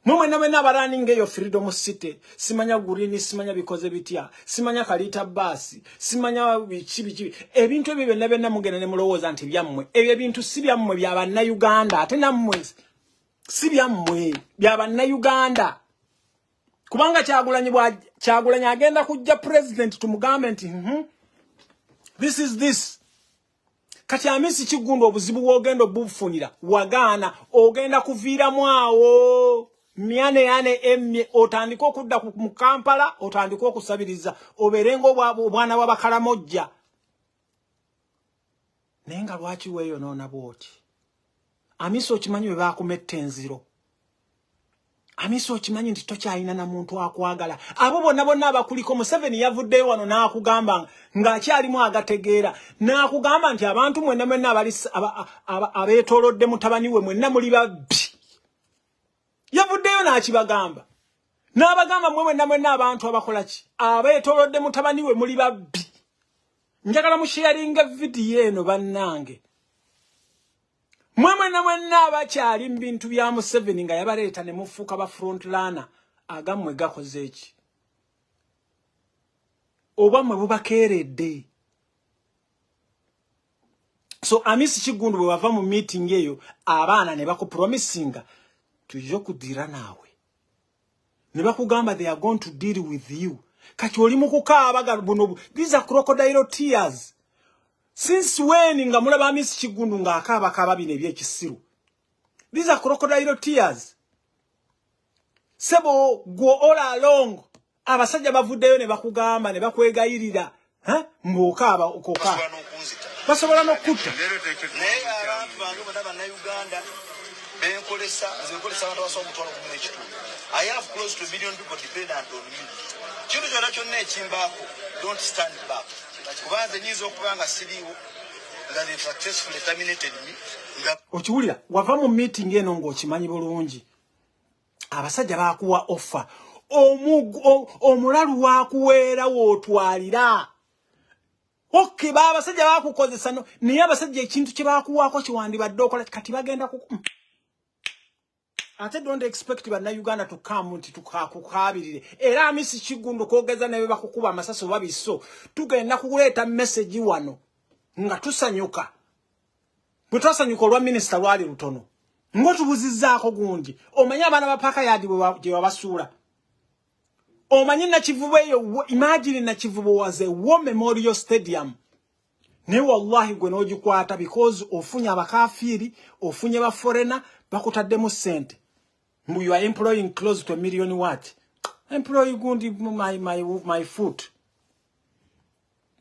mwenna abaraninga eyo Freedom City simanya Gurini simanya bikoze bitya simanya Kalita Basi simanya biki ebintu ebyo byonna mugenda ne mulowooza nti byammwe ebyo ebintu si byammwe bya bannayuganda ate nammwe si byammwe bya bannayuganda kubanga Kyagulanyi agenda kujja president tumugambe nti this is this kati Amisi Kigundu obuzibu bw'ogenda obufunira wagaana ogenda kuviiramu awo myane emmye otandika okudda mu Kampala otandika okusabiriza obeerenga obwana bw'Abakalamojja naye nga lwaki weeyonoona bw'oti Amisi okimanyi bwe baakumetta enziro Amisi okimanyi nti tokyalina na muntu akwagala abo bonna abakuliko Museveni yavuddeyo wano n'akugamba ng'akyalimu agategeera n'akugamba nti abantu mwenna abeetoolodde mutabani we mwenna muli babbi yavuddeyo n'akibagamba n'abagamba mwenna abantu abakola ki abeetoolodde mutabani we muli babbi njagala musharinga vidiyo eno bannange mwenna abakyali mu bintu bya Museveni nga yabaleeta ne mufuuka ba front runner agammwe gakoze eki oba mmwe bubakeeredde So Amisi Chigundu bwe wava mu meeting eyo abaana ne bakupromisinga tujja kudira nawe. Ne bakugamba they are going to deal with you. Kati oli mu kukaaba buno. These are crocodile tears. Since when nga mulaba Amisi Chigundu nga akaaba bino ebyekisiru. These are crocodile tears. Sebo go all along. Abasajja bavuddeyo ne bakugamba ne bakwegayirira. Ng'okaaba okoka. Basobola n'okutta. Naye abantu bange bonna bannayuganda benkolesa abantu abasobola omutwalo 11. I have close to 1 million people dependent on me. Kintu kyonna kyonna ekimbaako, don't stand back. Kubanze nyiza okuba nga siriiwo nga they successfully terminated me. Okiwulira wava mu meeting eno ng'okimanyi bulungi. Abasajja baakuwa offer. Omulalu waakuweera wootwalira. Okay, abasajja baakukozesa no. Naye abasajja ekintu kye baakuwaako kiwandibadde okola kati bagenda ku. Ate don't expect bannayuganda to come nti tukakukabirire. Era Amisi Chigundu kwogeza naye bakukuba amasaso babiso. Tugenda kuleeta message wano. Nga tusanyuka. Bwe twasanyuka olwa minisita lwali lutono. Ng'otubuzizzaako gundi. Omanyi abaana ba Paaka Yadi gye babasuula. Omanyi Nakivubo eyo, imagine Nakivubo was a war memorial stadium. Ne wallahi gwe n'ogikwata because ofunye abakafiri, ofunye ba foreigner, bakutaddemu sente. You are employing close to 1 million what? Employee gundi my foot.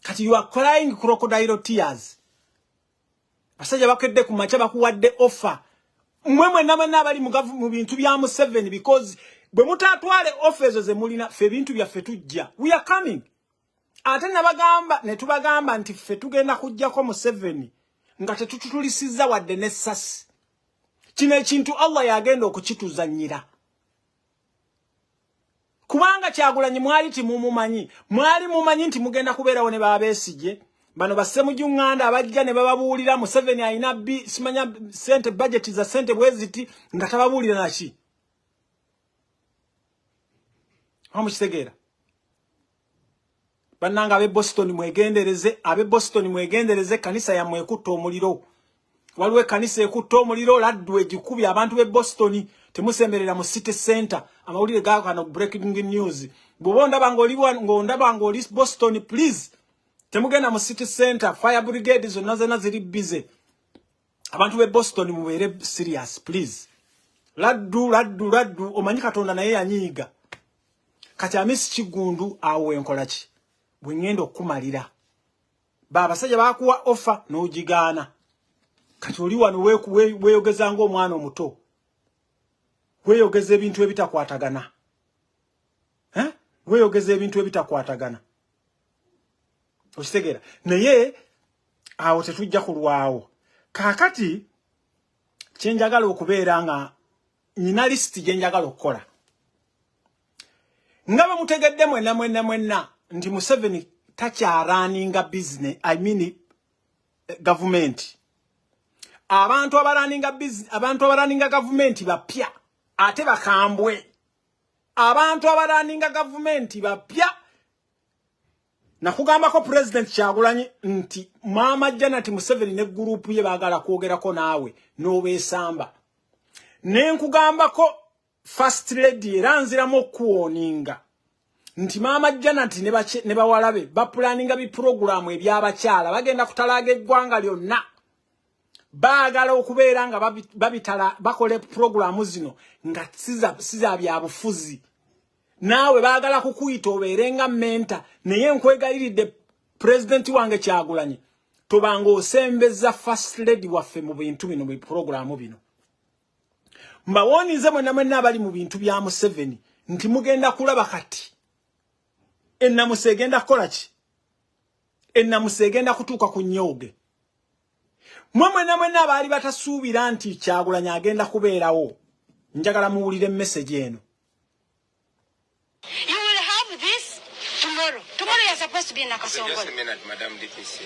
Kati you are crying crocodile tears. Basajja bakedde ku macha bakuwadde offer. Mwemwe namana abali mu bintu bya Museveni because bwe mutatwale offers ze mulina fe bintu byaffe tujja. We are coming. Ate nabagamba ne tubagamba nti ffe tugenda kujjako Museveni nga tetutulisiza wadde nessasi. Kino ekintu Allah yagenda okukituzanyira. Kubanga Kyagulanyi mwali timumumanyi. Mwali mumanyi nti mugenda kubeerawo ne Besigye. Bano bassemu Uganda abajja ne bababuulira Museveni ayina simanya sente budget za sente bweziti nga tababuulira naki. Amukitegeera. Bannanga abe Boston mwegendereze kanisa ya mwekutta omuliro. Waliwo kanisa ekutta omuliro laddu egikubi abantu be Boston temusemberera mu city center amawulire gaakano breaking news. Bw'ondaba ng'oli Boston please temugenda mu city center fire brigade zonna ziri busy. Abantu be Boston mubeere serious please. Laddu omanyi Katonda naye yanyiiga. Kati Amisi Chigundu awo enkola ki? Bwe ngenda okumalira. Abasajja baakuwa offer n'ogigaana. Kati oli wano weeyogeza ng'omwana omuto. Weeyogeza ebintu ebitakwatagana. Weeyogeza ebintu ebitakwatagana. Okitegeera. Naye awo tetujja kulwawo. Kaakati kyenjagala okubeera nga nyina lisiti gye njagala okukola. Nga bwe mutegedde mwenna nti Museveni takyaraninga business, I mean government. Abantu abaraninga government bapya ate bakambwe. Abantu abaraninga government bapya. Nakugambako President Kyagulanyi nti Mama Janet Museveni ne group ye baagala kwogerako naawe n'obeesamba. Ne nkugambako First Lady era nziramu okuwoninga nti Mama Janet ne bawalabe bapulaninga biprogramu ebyabakyala bagenda kutalaga eggwanga lyonna. Baagala okubeera nga babitala bakole programu zino nga siza byabufuzi. Naawe baagala kukuyita obeerenga menta naye nkwegayiridde President wange Kyagulanyi tobanga osembeza First Lady waffe mu bintu bino mu programu bino. Mbawonize mwenna abali mu bintu bya Museveni nti mugenda kulaba kati ennamusa egenda kukola ki? Ennamusa egenda kutuuka ku nnyooge. Mwenna abaali batasuubira nti Kyagulanyi agenda kubeerawo njagala muwulire message eno. You will have this tomorrow. Tomorrow you are supposed to be in Nakasongo. Just a minute, Madam DPC.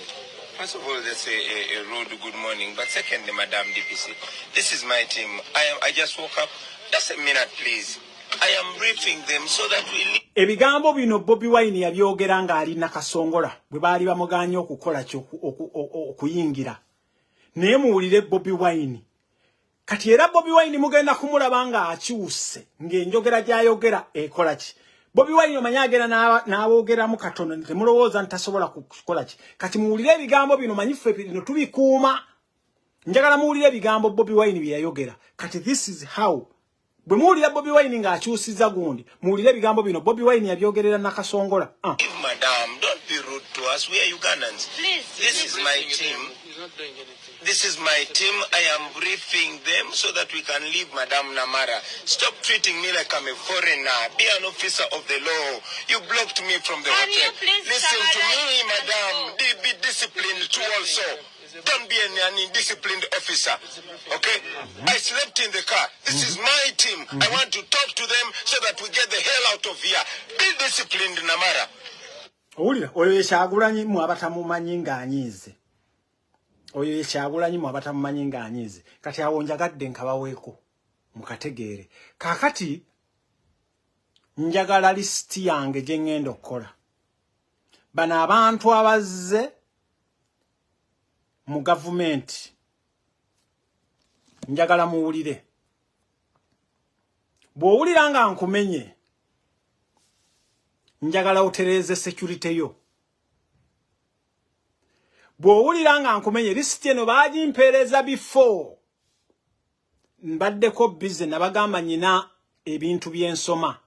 First of all, that's a rude good morning. But secondly, Madam DPC, this is my team. I just woke up. Just a minute, please. I am briefing them so that we leave. Ebigambo bino Bobi Wine yabyogera nga ali Nakasongola bwe baali bamuganya okukola okuyingira. naye muwulire Bobi Wine. Kati era Bobi Wine mugenda kumulaba nga akyuse ng'enjogera gy'ayogera ekola ki. Bobi Wine omanya agenda n'aboogeramu katono temulowooza ntasobola kukola ki. Kati muwulire ebigambo bino manyi ffe bino tubikuuma. Njagala muwulire ebigambo Bobi Wine bye yayogera. Kati this is how. Bwe muwulira Bobi Wine ng'akyusiza gundi muwulire ebigambo bino Bobi Wine yabyogerera Nakasongola. Madam, don't be rude to us. We are Ugandans. Please. This is my team. This is my team. I am briefing them so that we can leave Madam Namara. Stop treating me like I'm a foreigner. Be an officer of the law. You blocked me from the hotel. Listen to me, Madam. Be disciplined too also. Don't be an indisciplined officer. Okay? I slept in the car. This is my team. I want to talk to them so that we get the hell out of here. Be disciplined, Namara. Owulira oyo Kyagulanyi mu abatamumanyi ng'anyiize. Oyo Kyagulanyi mu abatamumanyi ng'anyiize. Kati awo njagadde nkabaweeko mukategeere. Kaakati njagala listi yange gye ngenda okukola. Bano abantu abazze mu gavumenti njagala muwulire. Bw'owulira nga nkumenye njagala otereeze security yo. Bw'owulira nga nkumenye listi eno baagimpeereza before. Mbaddeko busy nabagamba nyina ebintu byensoma.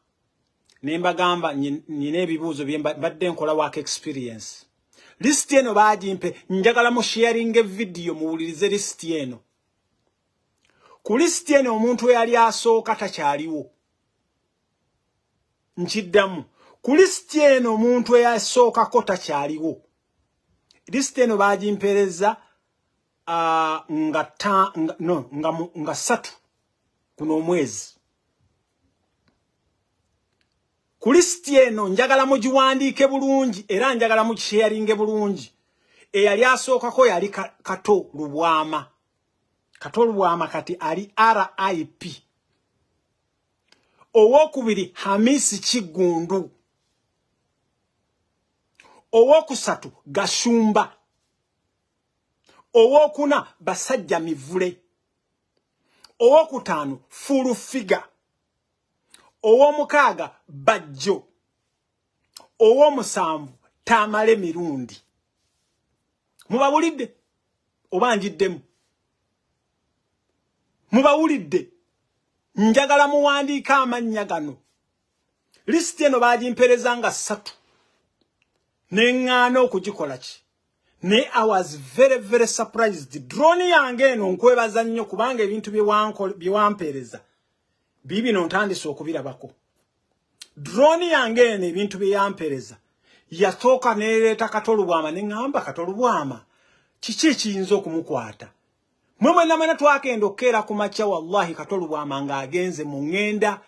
Ne mbagamba nyina ebibuuzo bye mbadde nkola work experience. Listi eno baagimpe njagala mu sharing video muwulirize listi eno. Ku listi eno omuntu eyali asooka takyaliwo. Nkiddamu. Ku listi eno omuntu eyasookako takyaliwo. Listi eno baagimpeereza nga 3 kuno omwezi. Ku listi eno njagala mugiwandiike bulungi era njagala mugisharinge bulungi. Eyali asookako yali Kato Lubwama. Kato Lubwama kati ali RIP. Owokubiri Hamisi Kigundu. Owokusatu Gashumba. Owokuna Basajja Mivule. Owokutaano Fulufiga. Owomukaaga Bajjo. Owomusanvu Tamale Mirundi. Mubawulidde oba njiddemu? Mubawulidde? Njagala muwandiika amannya gano. Listi eno baagimpeereza nga 3. Neŋŋaana okugikola ki? Ne I was very very surprised. Drone yange eno nkwebaza nnyo kubanga ebintu bye wampeereza bibino ntandise okubirabako. Drone yange eno ebintu bye yampeereza yasooka neereeta Kato Lubwama ne ŋŋamba Kato Lubwama kiki ekiyinza okumukwata? Mwena twagenda okukeera ku makya wallahi Kato Lubwama ng'agenze mu ŋŋenda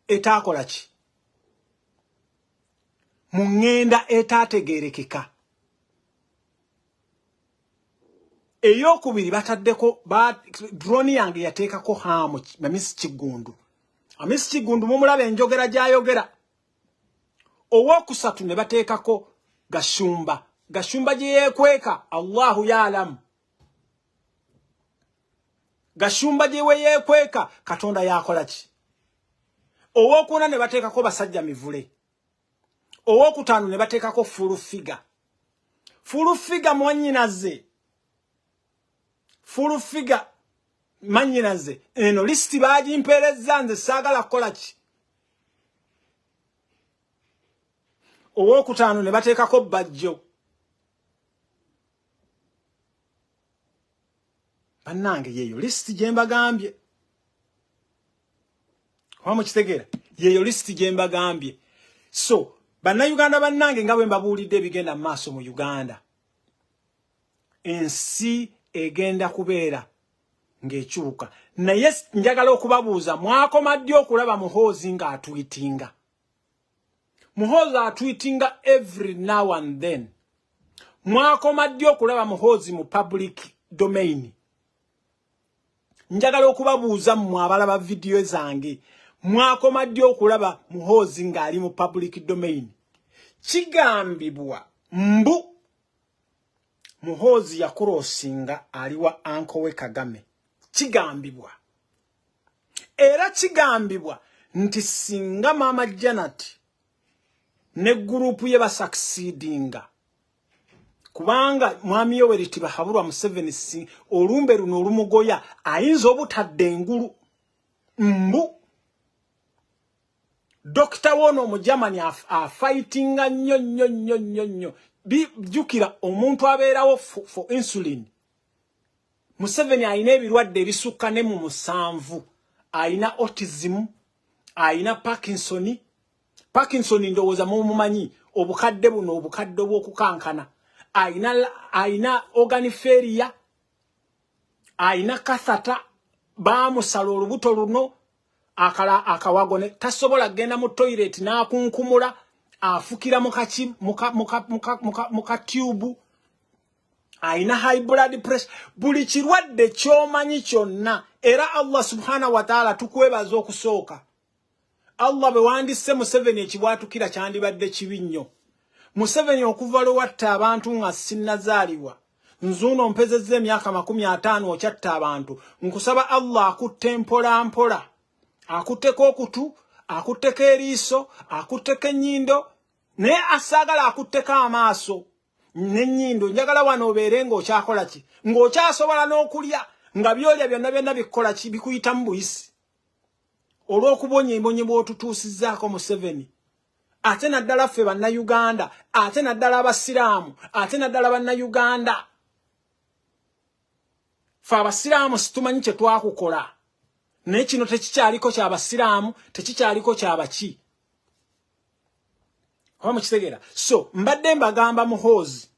etaakola ki? Mu ŋŋenda etaategeerekeka. Eyokubiri bataddeko drone yange yateekako Hamu Hamisi Kigundu. Hamisi Kigundu mumulaba enjogera gy'ayogera. Owokusatu ne bateekako Gashumba. Gashumba gye yeekweka Allahu ya'lamu. Gashumba gye we yeekweka Katonda yakola ki? Owokuna ne bateekako Basajja Mivule. Owokutaano ne bateekako Fulufiga. Fulufiga mwannyinaze. Fulufiga manyinaze. Eno listi baagimpeereza nze saagala kukola ki? Owokutaano ne bateekako Bajjo. Bannange yeeyo listi gye mbagambye. Oba mukitegeera? Yeeyo listi gye mbagambye. So, bannayuganda bannange nga bwe mbabuulidde ebigenda mu maaso mu Uganda. Ensi egenda kubeera ng'ekyuka. Naye njagala okubabuuza mwakoma ddi okulaba Muhoozi ng'atwitinga? Muhoozi atwitinga every now and then. Mwakoma ddi okulaba Muhoozi mu public domain? Njagala okubabuuza mmwe abalaba video zange. Mwakoma ddi okulaba Muhoozi ng'ali mu public domain? Kigambibwa mbu Muhoozi yakurosinga aliwa anko we Kagame. Kigambibwa. Era kigambibwa nti singa Mama Janet ne gurupu ye basucceedinga. Kubanga mwami Yoweri Tibahabulwa Museveni olumbe luno olumugoya ayinza obutadde engulu mbu. Dr. Wono mu Germany fightinga nnyo. Bijukira omuntu abeerawo for insulin. Museveni ayina ebirwadde ebisukka ne mu 7. Ayina autism, ayina Parkinson ndowooza mumumanyi obukadde buno obukadde bw'okukankana. Ayina organ failure, ayina kathata, baamusala olubuto luno akawagone tasobola genda mu toilet n'akunkumula afukira muka tube. Aina high blood pressure. Buli kirwadde kyomanyi kyonna. Era Allah subhanahu wa ta'ala tukwebaza okusooka. Allah bwe wandisse Museveni ekibwatukira kyandibadde kibi nnyo. Museveni okuva lwe watta abantu nga sinnazaalibwa. Nzuuno mpezezza emyaka 50 okyatta abantu. Nkusaba Allah akutte mpola. Akutteko okutu, akutteko eriiso, akutteko ennyindo, naye asaagala akutteko amaaso. N'ennyindo njagala wano obeere ng'okyakola ki? Ng'okyasobola n'okulya nga byolya byonna bikola ki? Bikuyita mu buyisi. Olw'okubonya embonyi bw'otutuusizzaako Museveni. Ate naddala ffe bannayuganda, ate naddala abasiraamu, ate naddala bannayuganda. Ffe abasiraamu situmanyi kye twakukola. Naye kino tekikyaliko ky'abasiraamu, tekikyaliko ky'abaki. Oba mukitegeera. So, mbadde mbagamba Muhoozi.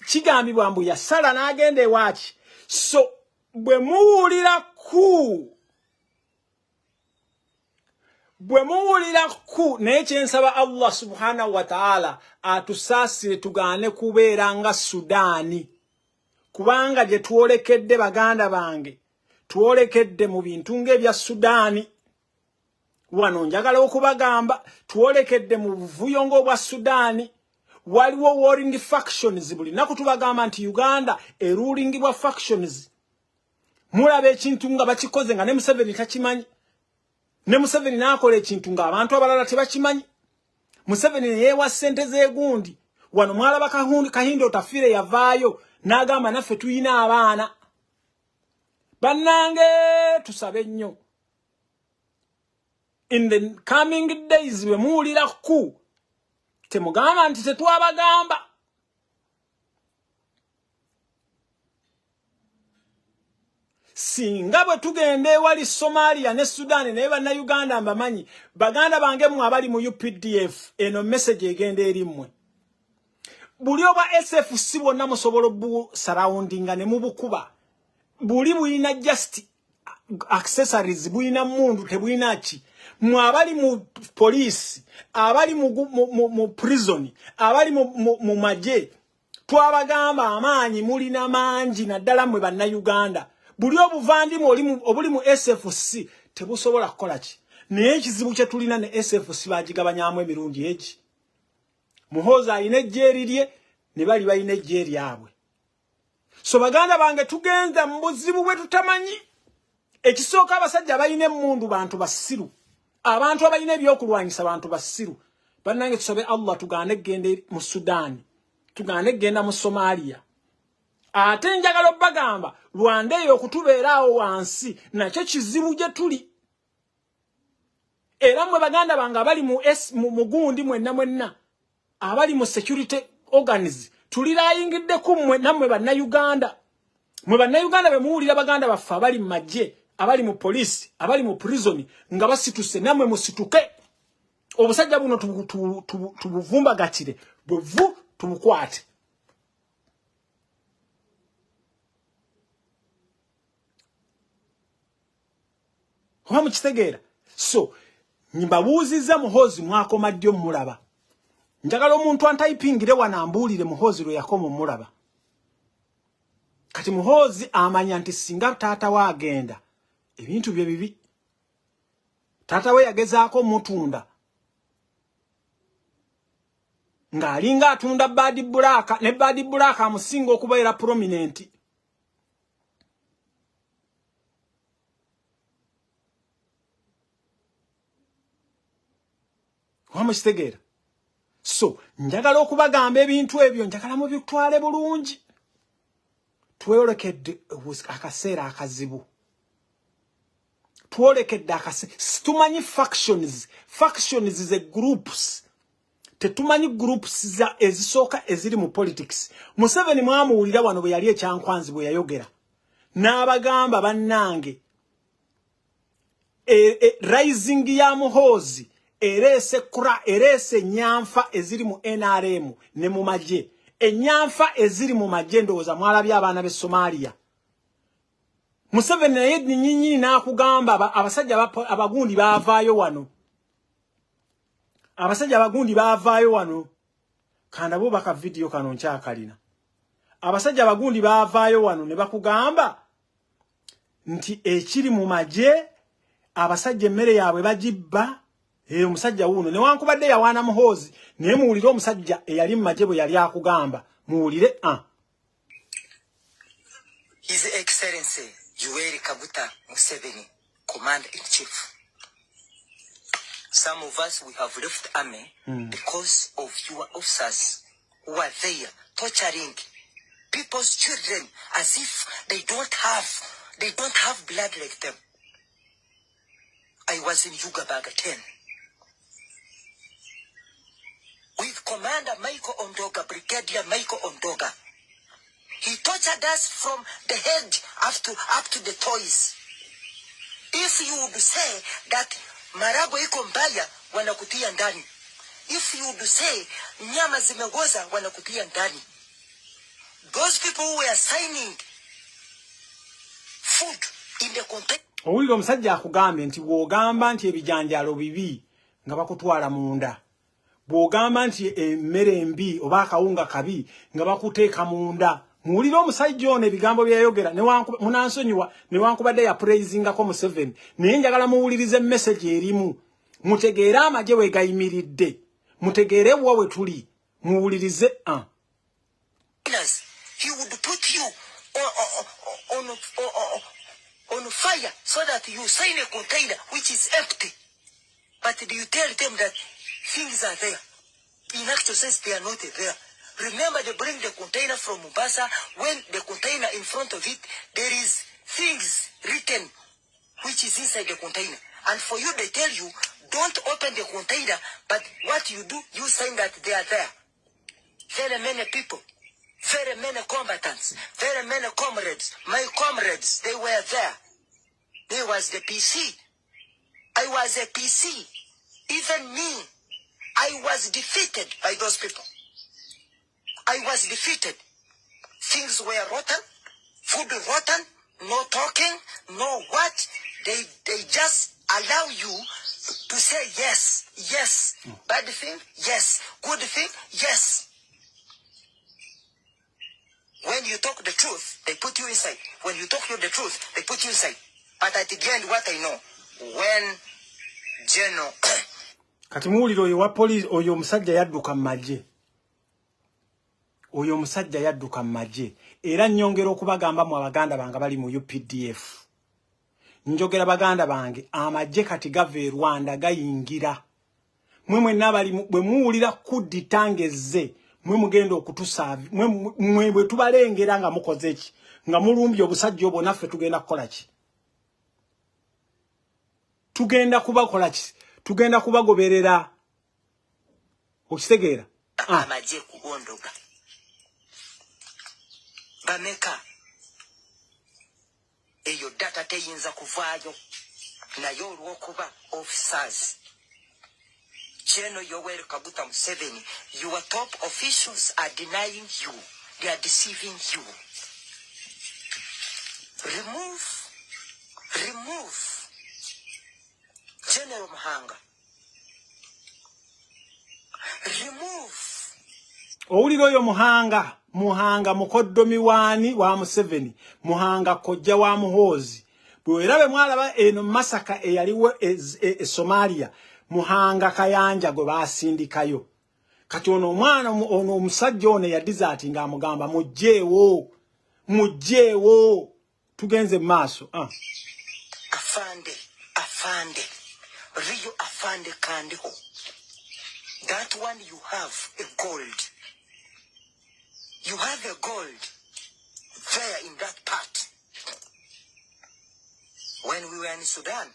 Kigambibwa mbu yasala n'agenda ewaaki. So, bwe muwulira naye kyensaba Allah subhanahu wa ta'ala atusaasire tugaane kubeera nga Sudaani. Kubanga gye twolekedde baganda bange, twolekedde mu bintu ng'ebya Sudaani. Wano njagala okubagamba twolekedde mu buvuyo ng'obwa Sudaani. Waliwo warring factions buli naku tubagamba nti Uganda erulingibwa factions. Mulaba ekintu nga bakikoze nga ne Museveni takimanyi. Ne Museveni n'akola ekintu nga abantu abalala tebakimanyi. Museveni yeewa ssente z'egundi. Wano mwalaba Kahindo Tafiire yavaayo n'agamba naffe tuyina abaana. Bannange tusabe nnyo. In the coming days we muwulira temugamba nti tetwabagamba. Singa bwe tugenda ewali Somalia ne Sudan naye bannayuganda mbamanyi baganda bange mwe abali mu UPDF eno message egenda erimmwe. Buli oba SFC bonna musobola surroundinga ne mubukuba. Buli buyina just accessories buyina mundu tebuyina ki. Mwabali mu police, abali mu prison, abali mu maje, twabagamba amaanyi mulina mangi naddala mwe bannayuganda. Buli obuvandimu obuli mu SFC tebusobola kukola ki. Naye ekizibu kye tulina ne SFC bagigabanyaamu emirundi egi. Muhoozi ayina ejjeeri lye ne bali bayina ejjeeri lyabwe. So baganda bange tugenza mu buzibu bwe tutamanyi. Ekisooka abasajja bayina emmundu bantu basiru. Abantu abalina ebyokulwanyisa abantu basiru. Bannange tusabe Allah tugaane genda mu Sudaani. Tugaane genda mu Somalia. Ate njagala bagamba Rwanda eyo okutubeeraawo wansi nakyo kizibu gye tuli. Era mwe baganda bange abali mu gundi mwenna abali mu security organs tulirayingidde ku mmwe nammwe bannayuganda. Mwe bannayuganda be muwulira baganda baffe abali mu magye, abali mu police, abali mu prison nga basituse namwe musituke. Obusajja buno tubuvumbagatire bwevu tubukwate. Oba mukitegeera. So nyibabuuziza Muhoozi mwakoma ddyo mulaba. Njagala omuntu antayipingire wanambuulire Muhoozi lwe yakoma mulaba. Kati Muhoozi amanya nti singa taata we agenda ebintu bye bibi. Taata we yagezaako mutunda. ng'alinga atunda bad black ne bad black amusinga okubeera prominent. Wamukitegera? So njagala okubagamba ebintu ebyo njagala mu bitwale bulungi. Tweyolekedde akaseera akazibu. Twolekedde tumanyi factions ze groups. Tetumanyi groups za ezisooka eziri mu politics. Museveni mwamuwulira wano bwe yali ekyankwanzi bwe yayogera. N'abagamba bannange rising ya Muhoozi erese nyanfa eziri mu NRM ne mu magye. Enyanfa eziri mu magye ndowooza mwalabye abaana b'e Somalia. Museveni naye nnyinyi n'akugamba abasajja abagundi baavaayo wano. Abasajja abagundi baavaayo wano. Kanda bo baka video kano nkyakalina. Abasajja abagundi baavaayo wano ne bakugamba nti ekiri mu magye abasajja emmere yaabwe bagibba. Omusajja wuno newankubadde yawaana Muhoozi naye muwulire omusajja eyali mu magye bwe yali akugamba. Muwulire His Excellency Yoweri Kaguta Museveni, Commander-in-Chief. Some of us, we have left army because of your officers who are there torturing people's children as if they don't have blood like them. I was in Yugabaga 10 with Commander Michael Ondoga, Brigadier Michael Ondoga. He tortured us from the head up to the toes. If you would say that Marago iko mbaya wanakutia ndani. If you would say nyama zimegoza wanakutia ndani. Those people who were signing food in the container. Owulira omusajja akugambye nti bw'ogamba nti ebijanjaalo bibi nga bakutwala munda. Bw'ogamba nti emmere embi oba akawunga kabi nga bakuteeka munda. Muwulire omusajja ono ebigambo byayogera munansonyiwa newankubadde ya praisingako Museveni. Naye njagala muwulirize message erimu. Mutegeere amagye wegayimiridde. Mutegeere wa we tuli. Muwulirize He would put you on fire so that you sign a container which is empty. But you tell them that things are there. In actual sense, they are not there. Remember, they bring the container from Mombasa. When the container in front of it, there is things written which is inside the container. And for you, they tell you, don't open the container, but what you do, you sign that they are there. Very many people, very many combatants, very many comrades, my comrades, they were there. There was the PC. I was a PC. Even me, I was defeated by those people. I was defeated. Things were rotten, food rotten, no talking, no what. They just allow you to say yes, yes. Bad thing, yes. Good thing, yes. When you talk the truth, they put you inside. When you talk the truth, they put you inside. But at the end, what I know, when General... Kati muwulire oyo wa police oyo omusajja yadduka mmagye. Oyo omusajja yadduka mmagye. Era nnyongera okubagamba mu abaganda bange bali mu UPDF. Njogera baganda bange amagye kati gava e Rwanda gayingira. Mwe mwenna bali bwe muwulira kuditangeze mwe mugenda okutusaavi mwe bwe tubalengera nga mukoze ki nga mulumbye obusajja obwo naffe tugenda kukola ki. Tugenda kubakola ki. Tugenda kubagoberera. Okitegeera? Amagye kugondoga. Bameka. Eyo data teyinza kuvaayo. Naye olw'okuba officers. General Yoweri Kaguta Museveni, your top officials are denying you. They are deceiving you. Remove General Muhanga. Remove. Owulira oyo Muhanga mukoddomi waani wa Museveni. Muhanga kojja wa Muhoozi. Bwe erabe mwalaba eno masaka eyaliwo Somalia. Muhanga kayanja gwe basindikayo. kati ono omwana ono omusajja ono ya desert nga amugamba mujjeewo tugenze maaso afande Rio afande kandiho. That one you have a gold. You have a gold there in that part. When we were in Sudan,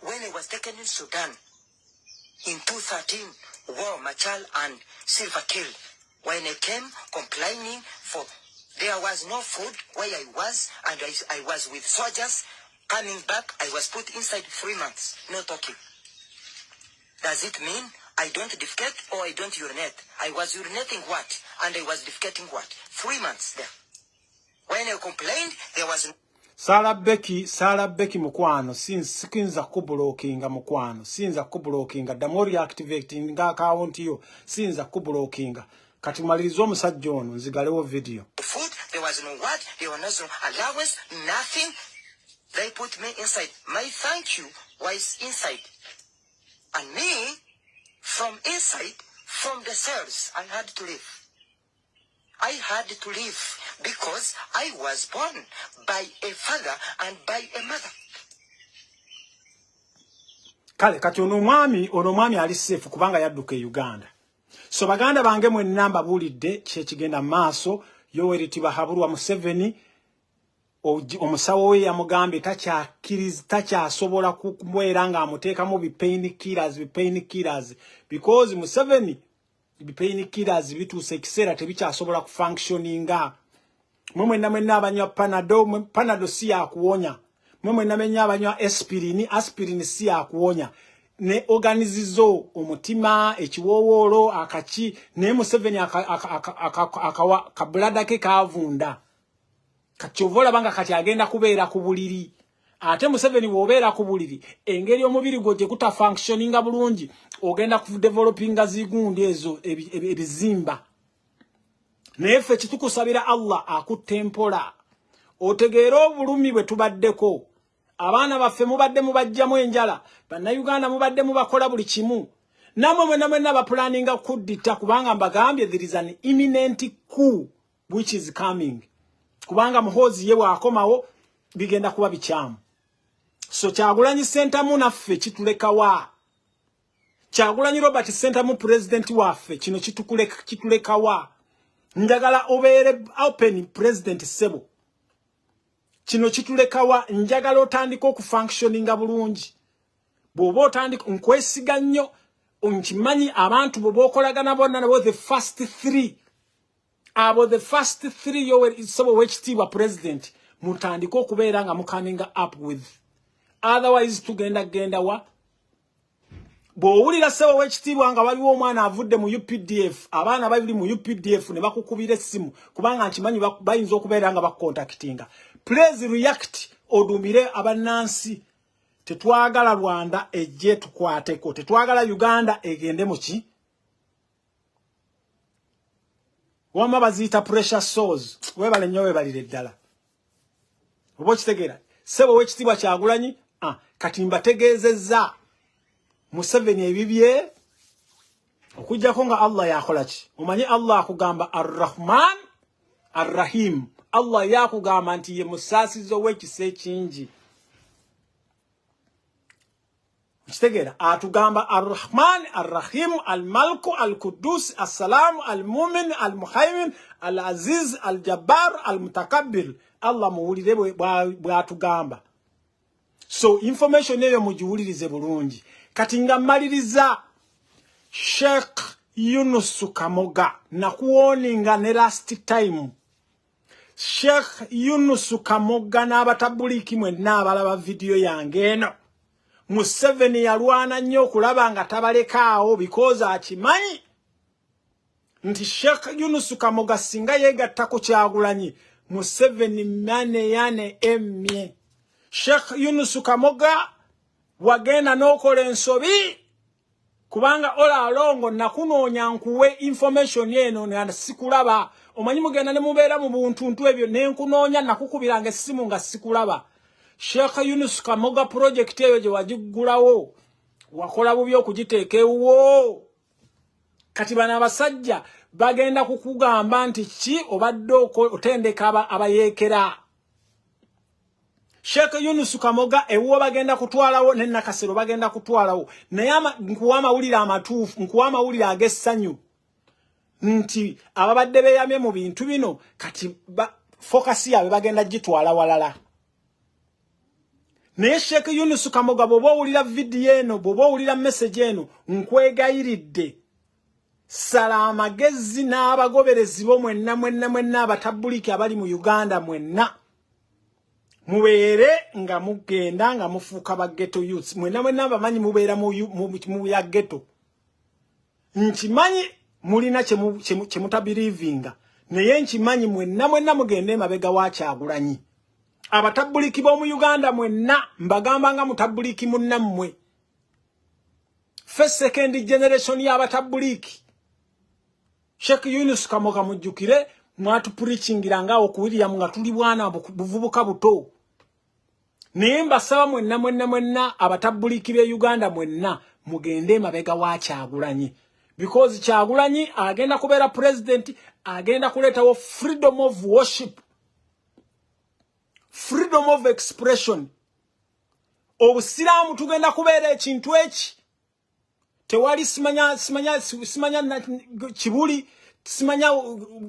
when I was taken in Sudan in 2013, war, Machal and Silva Kill, when I came complaining for there was no food where I was, and I was with soldiers. Coming back, I was put inside 3 months, no talking. Does it mean I don't defecate or I don't urinate? I was urinating what? And I was defecating what? 3 months there. When I complained, there was... Sarah Becky mukwano, sinza kublokinga mukwano, sinza kublokinga, damori activating nga account yo, sinza kublokinga. Kati malirizo omusajja ono nzigalewo video. Food, there was no what, there was no allowance, nothing. They put me inside. My thank you was inside. And me, from inside, from the cells, I had to leave. I had to leave because I was born by a father and by a mother. Kale, kati ono mwami ali safe kubanga yadduka Uganda. So baganda bange mwe namba bulidde kyekigenda maaso Yoweri Tibahaburwa Museveni omusawo we yamugambe tachyasobola kumwera nga amuteekamu pain killers because Museveni pain killers bituuse ekiseera tebikyasobola kufunctioninga. Mwe mwenna abanywa panado si yakuwonya. Mwe mwenna abanywa aspirin si yakuwonya. Ne organizizo omutima ekiwowoolo akachi ne Museveni akawa kabulada ke kavunda kachovola banga kati agenda kubeera ku buliri ate Museveni wobeera ku buliri engeri omubiri gwo gye kuta functioninga bulungi ogenda ku developinga zigundi ezo ebizimba nefe kitukusabira Allah akutempola otegeera obulumi bwe tubaddeko abaana baffe mubadde mubajjamu enjala bannayuganda mubadde mubakola buli kimu namwe mwenna bapulaninga kuddita kubanga mbagambye there is an imminent coup which is coming kubanga muhozi ye bwakomawo bigenda kuba bikyamu. So Kyagulanyi center mu naffe kitulekawa Kyagulanyi Robert center mu president waffe kino kitulekawa njagala obeere open president Sebo kino kitulekawa njagala otandika okufunctioninga bulungi bw'oba otandika nkwesiga nnyo onkimanyi abantu bwe bokolagana bonna nabo the first three Yoweri Sebo wekitiibwa president mutandika okubeera nga coming up with otherwise tugenda wa bw'owulira Sebo wekitiibwa nga waliwo omwana avudde mu UPDF abaana bali mu UPDF ne bakukubira essimu kubanga nkimanyi bayinza okubeera nga bakontaktinga. Please react odumire abanansi tetwagala Rwanda ejje tukwateko tetwagala Uganda egende muki wama bazita pressure sores webale nnyo webalire ddala obo kitegera Sebo wekitiibwa Kyagulanyi kati mbategeezezza Museveni ebibye okujjako nga Allah yakola ki omanyi Allah akugamba Ar-Rahman Ar-Rahim Allah yakugamba nti ye musaasizo w'ekise kingi kitegera atugamba Ar-Rahman Ar-Rahim Al-Malku Al-Quddus As-Salam Al-Mumin Al-Muhaymin Al-Aziz Al-Jabbar Al-Mutakabbir Allah muwulire bw'atugamba. So information eyo mugiwulirize bulungi kati nga maliriza Sheikh Yunus Kamoga nakuwoninga ne last time Sheikh Yunus Kamoga n'abatabuliki mwenna abalaba video yange eno Museveni yalwana nnyo okulaba nga tabalekaawo because akimanyi nti Sheikh Yunus Kamoga singa yeegattako Kyagulanyi Museveni yane emye. Sheikh Yunus Kamoga wagenda n'okola ensobi kubanga ola alongo nakunoonya nkuwe information eno nga sikulaba omanyi mugenda ne mubeera mu buntuntu ebyo nenkunoonya nakukubiranga essimu nga sikulaba. Sheikh Yunus Kamoga project eyo gye wagigulawo wakola bubi okugiteeka ewuwo kati bana abasajja bagenda kukugamba nti ki obadde otendeka abayeekera. Sheikh Yunus Kamoga ewo bagenda kutwalawo ne Nakasero bagenda kutwalawo naye nkuwa amawulire amatuufu nkuwa amawulire ag'essanyu nti ababadde beyamye mu bintu bino kati focus yaabwe bagenda gitwala walala. Naye Sheikh Yunus Kamoga bw'oba owulira video eno bw'oba owulira message eno nkwegayiridde sala amagezi n'abagoberezi bo mwenna abatabuliki abali mu Uganda mwenna mubeere nga mugenda nga mufuuka ba ghetto youths mwenna abamanyi mubeera mu ya ghetto nkimanyi mulina kyemutabirivinga naye nkimanyi mwenna mugende emabega wa Kyagulanyi. Abatabuliki b'omu Uganda mwenna mbagamba nga mutabuliki munnammwe first second generation y'abatabuliki. Sheikh Yunus Kamoga mujjukire mwatu preachingira nga okuwirya nga tuli bwana buvubuka buto. Naye mbasaba mwenna abatabuliki b'e Uganda mwenna mugende emabega wa Kyagulanyi because Kyagulanyi agenda kubeera president agenda kuleetawo freedom of worship, freedom of expression. Obusiraamu tugenda kubeera ekintu eki tewali simanya Kibuli, simanya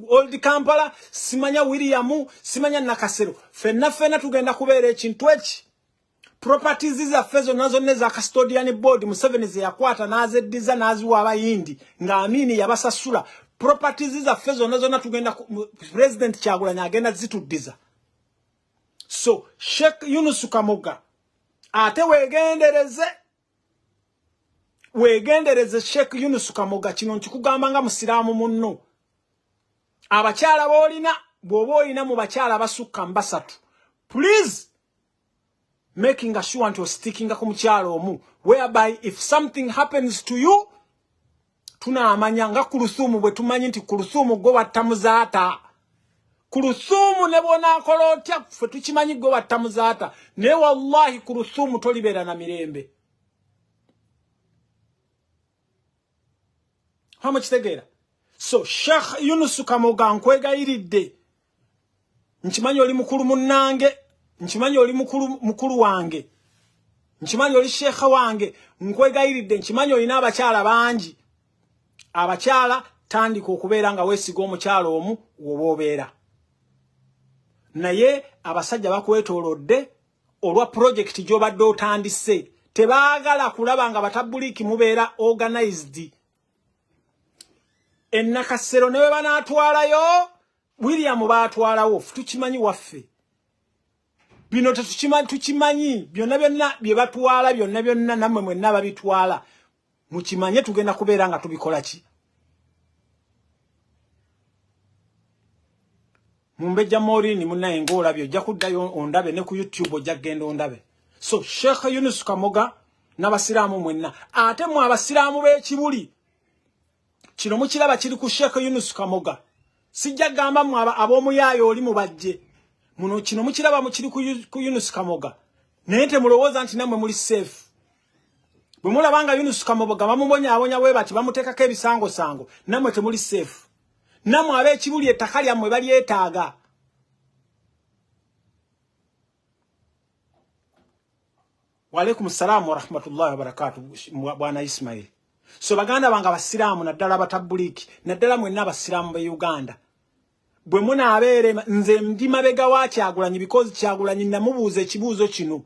Old Kampala, simanya William, simanya Nakasero. Fenna tugenda kubeera ekintu eki. Properties zaffe zonna zonna za custodian board Museveni ze yakwata n'azeddiza n'aziwa abayindi ng'Amini yabasasula. Properties zaffe zonna tugenda President Kyagulanyi agenda zituddiza. So Sheikh Yunus Kamoga ate wegendereze Sheikh Yunus Kamoga kino nkikugamba nga musiraamu munno. Abakyala boolina bw'oba olina mu bakyala abasukka mbasatu please making sure nti ostickinga ku mukyalo omu whereby if something happens to you tunaamanya nga Kulusuumu bwe tumanyi nti Kulusuumu gwe watta muzaata. Kulusuumu ne bw'onaakola otya ffe tukimanyi gwe watta muzaata naye wallahi Kulusuumu tolibeera na mirembe. Hama kitegeera. So Sheikh Yunus Kamoga nkwegayiridde nkimanyi oli mukulu munnange nkimanyi oli mukulu wange nkimanyi oli sheikha wange nkwegayiridde nkimanyi olina abakyala bangi. Abakyala tandika okubeera nga weesiga omukyalo omu woba obeera naye abasajja bakwetoolodde olwa project gy'obadde otandise tebaagala kulaba nga batabuliki mubeera organized. Nakasero ne bwe banaatwalayo William baatwalawo tukimanyi waffe bino tukimanyi byonna bye batwala byonna nammwe mwenna babitwala mukimanye tugenda kubeera nga tubikola ki. Mumbejja Morini munnaye ng'olabye ojja kuddayo ondabe ne ku YouTube ojja kgenda ondabe. So Sheikh Yunus Kamoga n'abasiraamu mwenna ate mu abasiraamu b'ekibuli kino mukiraba kiri ku Sheikh Yunus Kamoga sijja gamba mu ab'omuyaayo oli mubajje muno kino mukiraba mu kiri ku Yunus Kamoga naye temulowooza nti nammwe muli safe. Bwe mulabanga Yunus Kamoga bamumonyawonya bwe bati bamuteekako ebisangosango nammwe temuli safe. Nammwe ab'ekibuli ettaka lyammwe balyetaaga. Wa alaikum salaam wa rahmatullahi wa barakatuh bwana Ismail. So baganda banga basiraamu naddala abatabuliki naddala mwenna abasiraamu be Uganda bwe munaabeere nze ndi mabega wa Kyagulanyi because Kyagulanyi namubuuza ekibuuzo kino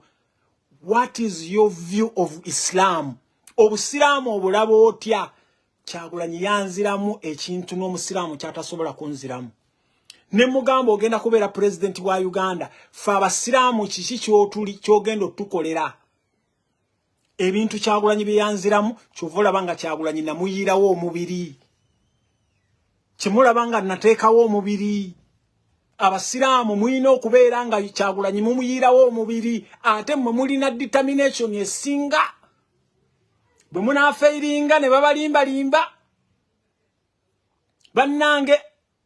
what is your view of Islam? Obusiraamu obulaba otya? Kyagulanyi yanziramu ekintu n'omusiraamu kyatasobola kunziramu. Ne mugamba ogenda kubeera president wa Uganda fe abasiraamu kiki kyogenda otukolera? Ebintu Kyagulanyi byanziramu kyovula banga Kyagulanyi namuyirawo omubiri. Kimulabanga nateekawo omubiri. Abasiraamu mulina okubeera nga Kyagulanyi mumuyirawo omubiri ate mmwe mulina determination esinga. Bwe munaafeiringa ne babalimbalimba bannange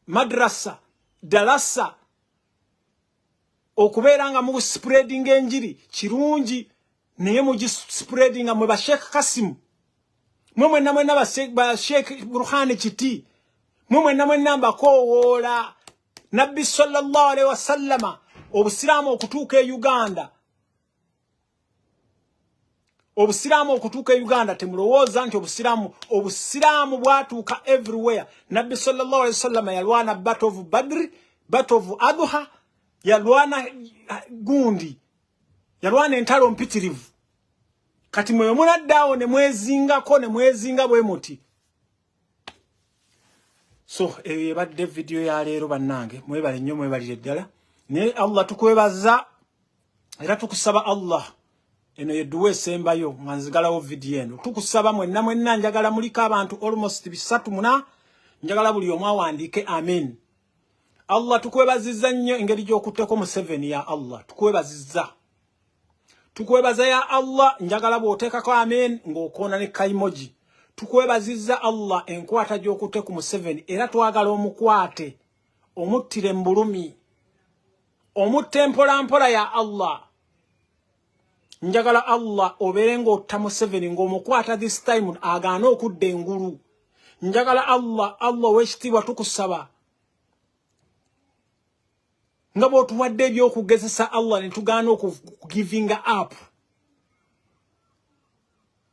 madrasa dalasa okubeera nga mu spreading enjiri kirungi naye mu spreading mwe ba Sheikh Kasim Mwe mwenna ba Sheikh Burhani Chiti. Mwe mwenna mbakoola. Nabbi sallallahu alaihi wasallama obusiramu okutuuka e Uganda. Obusiramu okutuuka e Uganda temulowooza nti obusiramu bwatuuka everywhere. Nabbi sallallahu alaihi wasallama yalwana Battle of Badr, Battle of Adha, yalwana gundi. Yalwana entalo mpitirivu. Kati mwe munaddawo ne mwezinga bwe muti. So ebadde video ya leero bannange mwebale nnyo mwebalire ddala ne Allah tukwebaza era tukusaba Allah eno yeduwe sembayo mwanzigalawo video eno tukusaba mwenna njagala mulika abantu almost 3 njagala buli omu awandiike amen. Allah tukwebazizza nnyo engeri gy'okutteko Museveni ya Allah tukwebaza ya Allah njagala bw'oteekako amen ng'okoona ne kaimoji. Tukwebazizza Allah enkwata gy'okutte ku Museveni era twagala omukwate omuttire mbulumi omutte mpola ya Allah. Njagala Allah obeere ng'otta Museveni ng'omukwata this time agaana okudda engulu. Njagala Allah w'ekitiibwa tukusaba nga bw'otuwadde eby'okugezesa Allah ne tugaana okugiving up.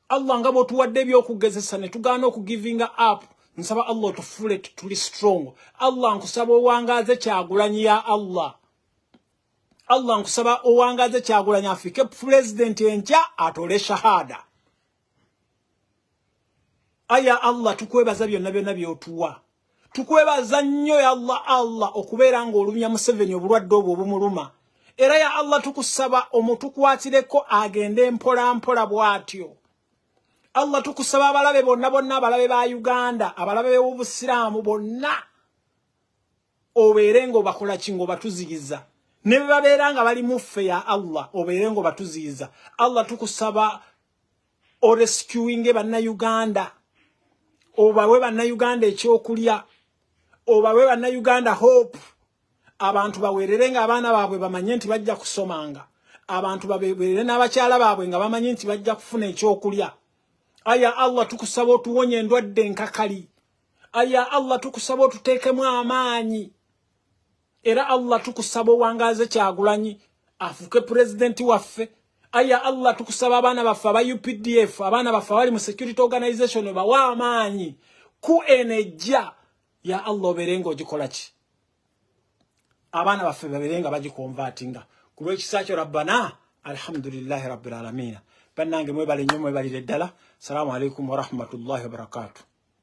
Allah nga bw'otuwadde eby'okugezesa ne tugaana okugiving up. Nsaba Allah otufuule tuli strong. Allah nkusaba owangaaze Kyagulanyi ya Allah. Allah nkusaba owangaaze Kyagulanyi afike president enkya atole shahada. Aya Allah tukwebaza byonna by'otuwa. Tukwebaza nnyo ya Allah okubeera ng'olumya Museveni obulwadde obwo obumuluma. Era ya Allah tukusaba omutukwatireko agende mpola bw'atyo. Allah tukusaba abalabe bonna abalabe ba Uganda, abalabe b'obusiraamu bonna obeere ng'obakola ki ng'obatuziyiza. Ne babeera nga bali muffe ya Allah obeere ng'obatuziyiza. Allah tukusaba rescuing bannayuganda. Obawe bannayuganda ekyokulya. Obawe bannayuganda hope. Abantu baweerere nga abaana baabwe bamanye nti bajja kusomanga. Abantu babeerere n'abakyala baabwe nga bamanye nti bajja kufuna ekyokulya. Aya Allah tukusaba otuwonye endwadde enkakali. Aya Allah tukusaba otuteekemu amaanyi. Era Allah tukusaba owangaaze Kyagulanyi afuke president waffe. Aya Allah tukusaba abaana baffe aba UPDF, abaana baffe abali mu security organization bawa amaanyi ku enejja ya Allah obeere ng'ogikola ki. Abaana baffe babeere nga bagikonvatinga. Ku lw'ekisa kyo Rabbana alhamdulillahi rabbil alamin. Bannange mwebale nnyo mwebalire ddala. Assalamu alaikum wa rahmatullahi wa barakatuh.